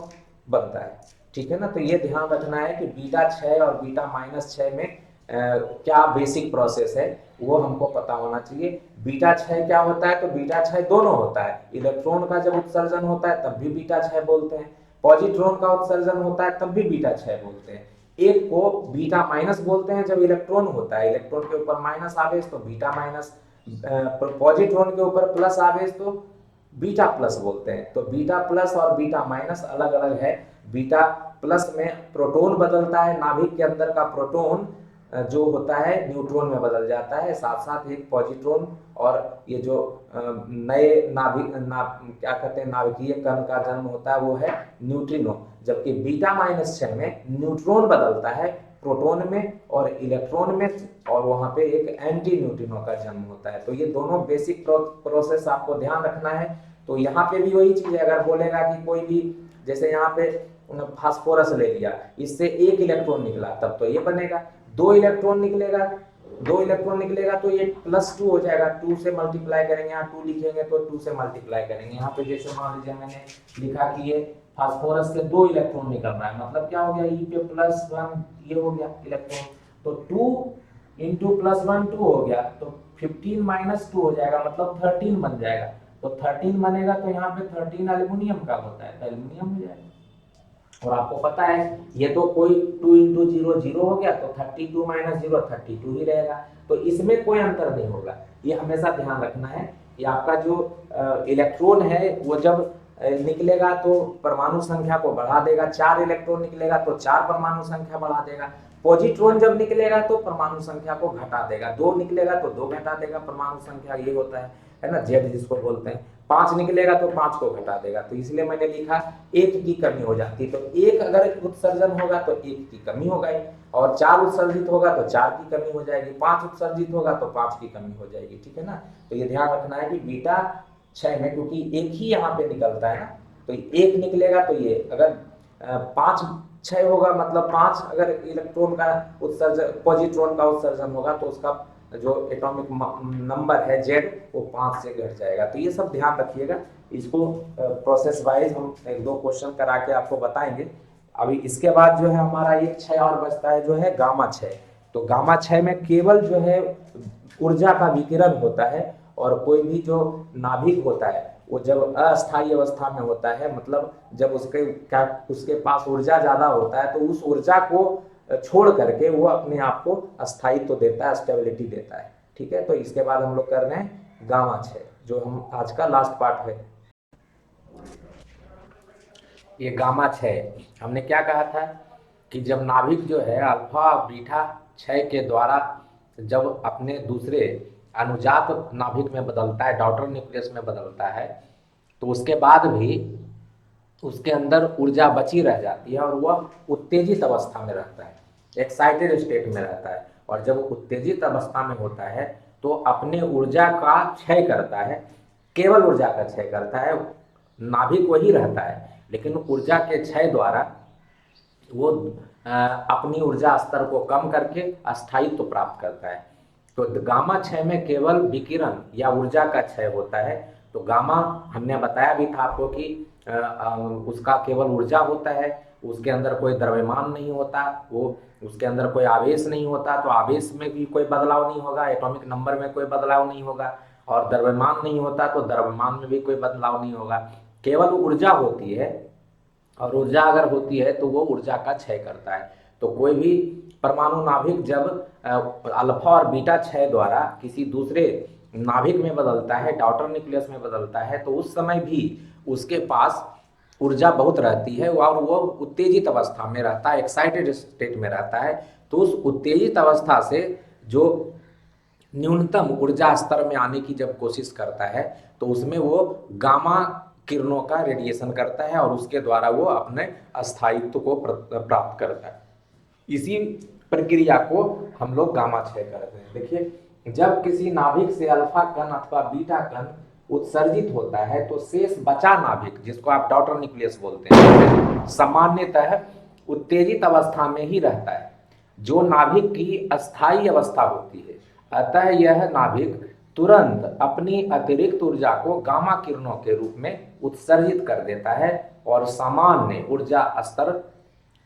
बनता है, ठीक है ना। तो ये ध्यान रखना है कि बीटा 6 और बीटा माइनस 6 में क्या बेसिक प्रोसेस है वो हमको पता होना चाहिए। बीटा 6 क्या होता है, तो बीटा 6 दोनों होता है, इलेक्ट्रॉन का जब उत्सर्जन होता है तब भी बीटा 6 बोलते हैं, पॉजिट्रॉन का उत्सर्जन होता है तब भी बीटा 6 बोलते हैं। एक को बीटा माइनस बोलते हैं जब इलेक्ट्रॉन होता है, इलेक्ट्रॉन के ऊपर माइनस आवेश तो बीटा माइनस, पॉजिट्रॉन के ऊपर प्लस आवेश तो बीटा प्लस बोलते हैं। तो बीटा प्लस और बीटा माइनस अलग अलग है। बीटा प्लस में प्रोटॉन बदलता है, नाभिक के अंदर का प्रोटॉन जो होता है न्यूट्रॉन में बदल जाता है, साथ साथ एक पॉजिट्रॉन, और ये जो नए क्या कहते हैं नाभिकीय कण का जन्म होता है वो है न्यूट्रिनो। जबकि बीटा माइनस 6 में न्यूट्रॉन बदलता है, प्रोटॉन में और इलेक्ट्रॉन में, और वहां पे एक एंटी न्यूट्रिनो का जन्म होता है। तो ये दोनों बेसिक प्रोसेस आपको ध्यान रखना है। तो यहाँ पे भी वही चीज है, अगर बोलेगा कि कोई भी, जैसे यहाँ पे फास्फोरस ले लिया, इससे एक इलेक्ट्रॉन निकला तब तो ये बनेगा, दो इलेक्ट्रॉन निकलेगा तो ये +2 हो जाएगा, 2 से मल्टीप्लाई करेंगे, यहाँ 2 लिखेंगे तो 2 से मल्टीप्लाई करेंगे। यहाँ पे जैसे मान लीजिए मैंने लिखा कि ये फास्फोरस से 2 इलेक्ट्रॉन निकल रहा है, मतलब क्या हो गया, ई पे +1 ये हो गया इलेक्ट्रॉन, तो 2 इंटू +1 2 हो गया, तो 15 - 2 हो जाएगा, मतलब 13 बन जाएगा। तो 13 बनेगा तो यहाँ पे 13 एल्युमिनियम का होता है, तो एल्युमिनियम हो जाएगा। और आपको पता है ये तो कोई 2 इंटू 0 0 हो गया, तो 32 - 0 32 ही रहेगा, तो इसमें कोई अंतर नहीं होगा। ये हमेशा ध्यान रखना है कि आपका जो इलेक्ट्रॉन है वो जब निकलेगा तो परमाणु संख्या को बढ़ा देगा, 4 इलेक्ट्रॉन निकलेगा तो 4 परमाणु संख्या बढ़ा देगा। पॉजिट्रॉन जब निकलेगा तो परमाणु संख्या को घटा देगा, 2 निकलेगा तो 2 घटा देगा परमाणु संख्या, ये होता है ना, जेड जिसको बोलते हैं। 5 निकलेगा तो 5 को घटा देगा, तो इसलिए मैंने लिखा 1 की कमी हो जाती है। तो 1 अगर उत्सर्जन होगा तो 1 की कमी हो गई, और 4 उत्सर्जित होगा तो 4 की कमी हो जाएगी, 5 उत्सर्जित होगा तो 5 की कमी हो जाएगी, ठीक है ना। तो ये ध्यान रखना है कि बीटा 6 में, क्योंकि एक ही यहाँ पे निकलता है ना, तो 1 निकलेगा तो ये, अगर 5 6 होगा मतलब 5 अगर इलेक्ट्रॉन का उत्सर्जन, पॉजिट्रॉन का उत्सर्जन होगा तो उसका जो एटॉमिक नंबर है जेड वो 5 से घट जाएगा। तो ये सब ध्यान रखिएगा, इसको प्रोसेस वाइज हम 1-2 क्वेश्चन करा के आपको बताएंगे। अभी इसके बाद जो है हमारा एक 6 और बचता है, जो है गामा 6। तो गामा 6 में केवल जो है ऊर्जा का विकिरण होता है, और कोई भी जो नाभिक होता है वो जब अस्थायी अवस्था में होता है, मतलब जब उसके पास ऊर्जा ज्यादा होता है, तो उस ऊर्जा को छोड़ करके वो अपने आप को अस्थायित्व देता है, स्टेबिलिटी देता है, ठीक है। तो इसके बाद हम लोग कर रहे हैं गामा 6, जो हम आज का लास्ट पार्ट है। ये गामा 6 हमने क्या कहा था कि जब नाभिक जो है अल्फा बीटा 6 के द्वारा जब अपने दूसरे अनुजात नाभिक में बदलता है, डॉटर न्यूक्लियस में बदलता है, तो उसके बाद भी उसके अंदर ऊर्जा बची रह जाती है और वह उत्तेजित अवस्था में रहता है, एक्साइटेड स्टेट में रहता है। और जब उत्तेजित अवस्था में होता है तो अपने ऊर्जा का क्षय करता है, केवल ऊर्जा का क्षय करता है, नाभिक वही रहता है, लेकिन ऊर्जा के क्षय द्वारा वो अपनी ऊर्जा स्तर को कम करके अस्थायित्व प्राप्त करता है। तो गामा 6 में केवल विकिरण या ऊर्जा का क्षय होता है। तो गामा हमने बताया भी था आपको कि उसका केवल ऊर्जा होता है, उसके अंदर कोई द्रव्यमान नहीं होता, वो उसके अंदर कोई आवेश नहीं होता, तो आवेश में भी कोई बदलाव नहीं होगा, एटॉमिक नंबर में कोई बदलाव नहीं होगा, और द्रव्यमान नहीं होता तो द्रव्यमान में भी कोई बदलाव नहीं होगा, केवल ऊर्जा होती है। और ऊर्जा अगर होती है तो वो ऊर्जा का क्षय करता है। तो कोई भी परमाणु नाभिक जब अल्फा और बीटा 6 द्वारा किसी दूसरे नाभिक में बदलता है, डॉटर न्यूक्लियस में बदलता है, तो उस समय भी उसके पास ऊर्जा बहुत रहती है और वो उत्तेजित अवस्था में रहता है, एक्साइटेड स्टेट में रहता है। तो उस उत्तेजित अवस्था से जो न्यूनतम ऊर्जा स्तर में आने की जब कोशिश करता है तो उसमें वो गामा किरणों का रेडिएशन करता है और उसके द्वारा वो अपने अस्थायित्व को प्राप्त करता है। इसी प्रक्रिया को हम लोग गामा 6 करते हैं। देखिए, जब किसी नाभिक से अल्फा कण अथवा बीटा कण उत्सर्जित होता है तो शेष बचा नाभिक, जिसको आप डॉटर न्यूक्लियस बोलते हैं, सामान्यतः उत्तेजित अवस्था में ही रहता है, जो नाभिक की अस्थायी अवस्था होती है। अतः यह नाभिक तुरंत अपनी अतिरिक्त ऊर्जा को गामा किरणों के रूप में उत्सर्जित कर देता है और सामान्य ऊर्जा स्तर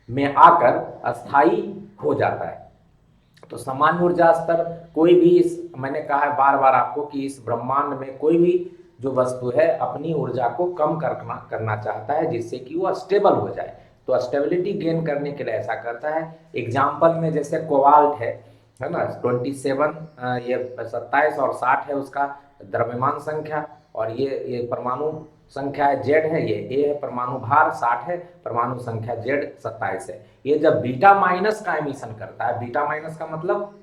में आकर अस्थायी हो जाता है। तो सामान्य ऊर्जा स्तर कोई भी, मैंने कहा है बार बार आपको कि इस ब्रह्मांड में कोई भी जो वस्तु है अपनी ऊर्जा को कम करना चाहता है, जिससे कि वो स्टेबल हो जाए। तो स्टेबिलिटी गेन करने के लिए ऐसा करता है। एग्जाम्पल में जैसे कोबाल्ट है ना, 27, ये 27 और 60 है उसका द्रव्यमान संख्या, और ये परमाणु संख्या है जेड है, ये ए है, परमाणु भार 60 है, परमाणु संख्या जेड 27 है। ये जब बीटा माइनस का एमिशन करता है, बीटा माइनस का मतलब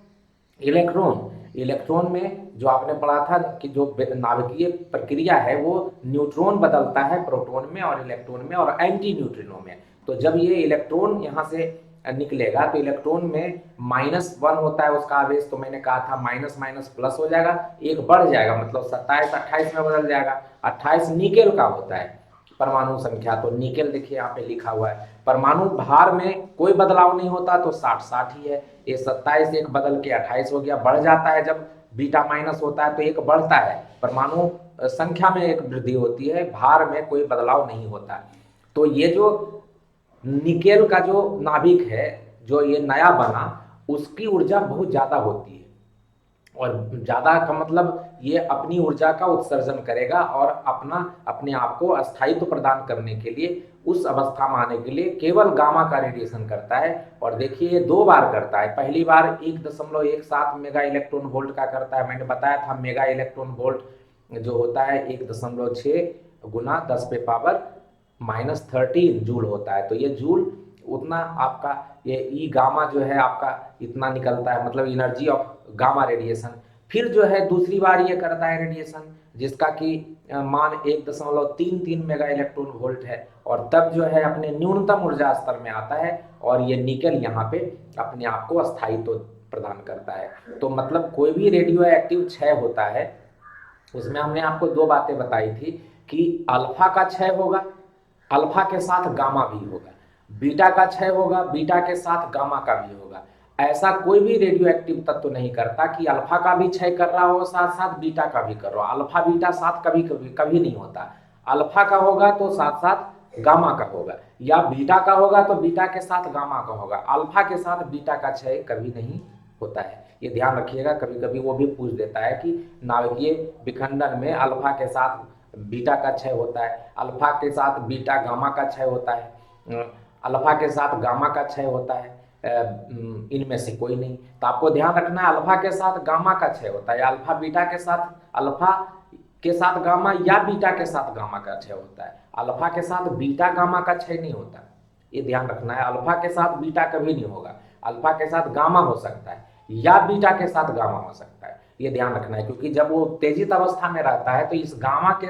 इलेक्ट्रॉन में जो आपने पढ़ा था कि जो नाभिकीय प्रक्रिया है वो न्यूट्रॉन बदलता है प्रोटॉन में और इलेक्ट्रॉन में और एंटी न्यूट्रिनो में। तो जब ये इलेक्ट्रॉन यहाँ से निकलेगा तो इलेक्ट्रॉन में -1 होता है उसका आवेश, तो मैंने कहा था माइनस माइनस प्लस हो जाएगा, एक बढ़ जाएगा, मतलब 27 28 में बदल जाएगा। 28 निकेल का होता है परमाणु संख्या, तो निकेल देखिए यहाँ पे लिखा हुआ है। परमाणु भार में कोई बदलाव नहीं होता तो 60 60 ही है। ये 27 एक बदल के 28 हो गया, बढ़ जाता है जब बीटा माइनस होता है तो एक बढ़ता है, परमाणु संख्या में एक वृद्धि होती है, भार में कोई बदलाव नहीं होता। तो ये जो निकेल का जो नाभिक है, जो ये नया बना, उसकी ऊर्जा बहुत ज्यादा होती है, और ज्यादा का मतलब ये अपनी ऊर्जा का उत्सर्जन करेगा और अपने आप को स्थायित्व प्रदान करने के लिए, उस अवस्था में आने के लिए केवल गामा का रेडिएशन करता है। और देखिए ये 2 बार करता है, पहली बार 1.17 मेगा इलेक्ट्रॉन वोल्ट का करता है, मैंने बताया था मेगा इलेक्ट्रॉन वोल्ट जो होता है 1.6 गुना 10⁻⁻13 जूल होता है। तो ये जूल उतना आपका ये ई गामा जो है आपका इतना निकलता है, मतलब एनर्जी ऑफ गामा रेडिएशन। फिर जो है दूसरी बार ये करता है रेडिएशन जिसका कि मान 1.33 मेगा इलेक्ट्रॉन वोल्ट है, और तब जो है अपने न्यूनतम ऊर्जा स्तर में आता है, और ये निकल यहाँ पे अपने आप को स्थायित्व प्रदान करता है। तो मतलब कोई भी रेडियो एक्टिव क्षय होता है, उसमें हमने आपको 2 बातें बताई थी कि अल्फा का क्षय होगा, अल्फा के साथ गामा भी होगा, बीटा का क्षय होगा, बीटा के साथ गामा का भी होगा। ऐसा कोई भी रेडियो एक्टिव तत्व नहीं करता कि अल्फा का भी क्षय कर रहा हो साथ साथ बीटा का भी कर रहा हो। अल्फा बीटा साथ कभी कभी कभी नहीं होता, अल्फा का होगा तो साथ साथ गामा का होगा, या बीटा का होगा तो बीटा के साथ गामा का होगा, अल्फा के साथ बीटा का क्षय कभी नहीं होता है। ये ध्यान रखिएगा, कभी कभी वो भी पूछ देता है कि नाभिकीय विखंडन में अल्फा के साथ बीटा का क्षय होता है, अल्फा के साथ बीटा गामा का क्षय होता है, अल्फा के साथ गामा का क्षय होता है, इनमें से कोई नहीं। तो आपको ध्यान रखना है अल्फा के साथ गामा का क्षय होता है, या अल्फा बीटा के साथ, अल्फा के साथ गामा या बीटा के साथ गामा का क्षय होता है। अल्फा के साथ बीटा गामा का क्षय नहीं होता, ये ध्यान रखना है। अल्फा के साथ बीटा कभी नहीं होगा, अल्फा के साथ गामा हो सकता है या बीटा के साथ गामा हो सकता है, ये ध्यान रखना है। क्योंकि जब वो उत्तेजित अवस्था में रहता है तो इस गामा के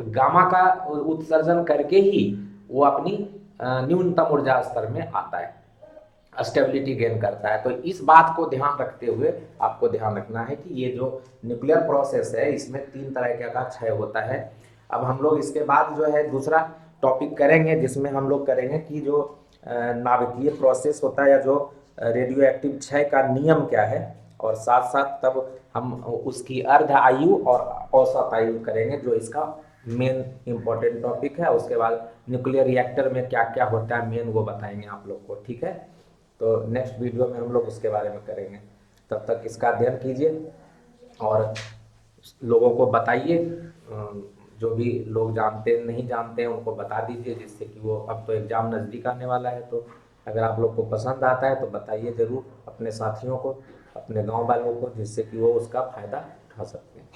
गामा का उत्सर्जन करके ही वो अपनी न्यूनतम ऊर्जा स्तर में आता है, स्टेबिलिटी गेन करता है। तो इस बात को ध्यान रखते हुए आपको ध्यान रखना है कि ये जो न्यूक्लियर प्रोसेस है इसमें 3 तरह का क्षय होता है। अब हम लोग इसके बाद जो है दूसरा टॉपिक करेंगे जिसमें हम लोग करेंगे कि जो नाभिकीय प्रोसेस होता है या जो रेडियो एक्टिव क्षय का नियम क्या है, और साथ साथ तब हम उसकी अर्ध आयु और औसत आयु करेंगे जो इसका मेन इंपॉर्टेंट टॉपिक है। उसके बाद न्यूक्लियर रिएक्टर में क्या क्या होता है मेन वो बताएंगे आप लोग को, ठीक है। तो नेक्स्ट वीडियो में हम लोग उसके बारे में करेंगे। तब तक इसका अध्ययन कीजिए और लोगों को बताइए, जो भी लोग जानते नहीं जानते हैं उनको बता दीजिए, जिससे कि वो, अब तो एग्ज़ाम नज़दीक आने वाला है, तो अगर आप लोग को पसंद आता है तो बताइए ज़रूर अपने साथियों को, अपने गांव वालों को, जिससे कि वो उसका फ़ायदा उठा सकते हैं।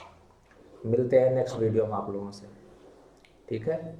मिलते हैं नेक्स्ट वीडियो में आप लोगों से, ठीक है।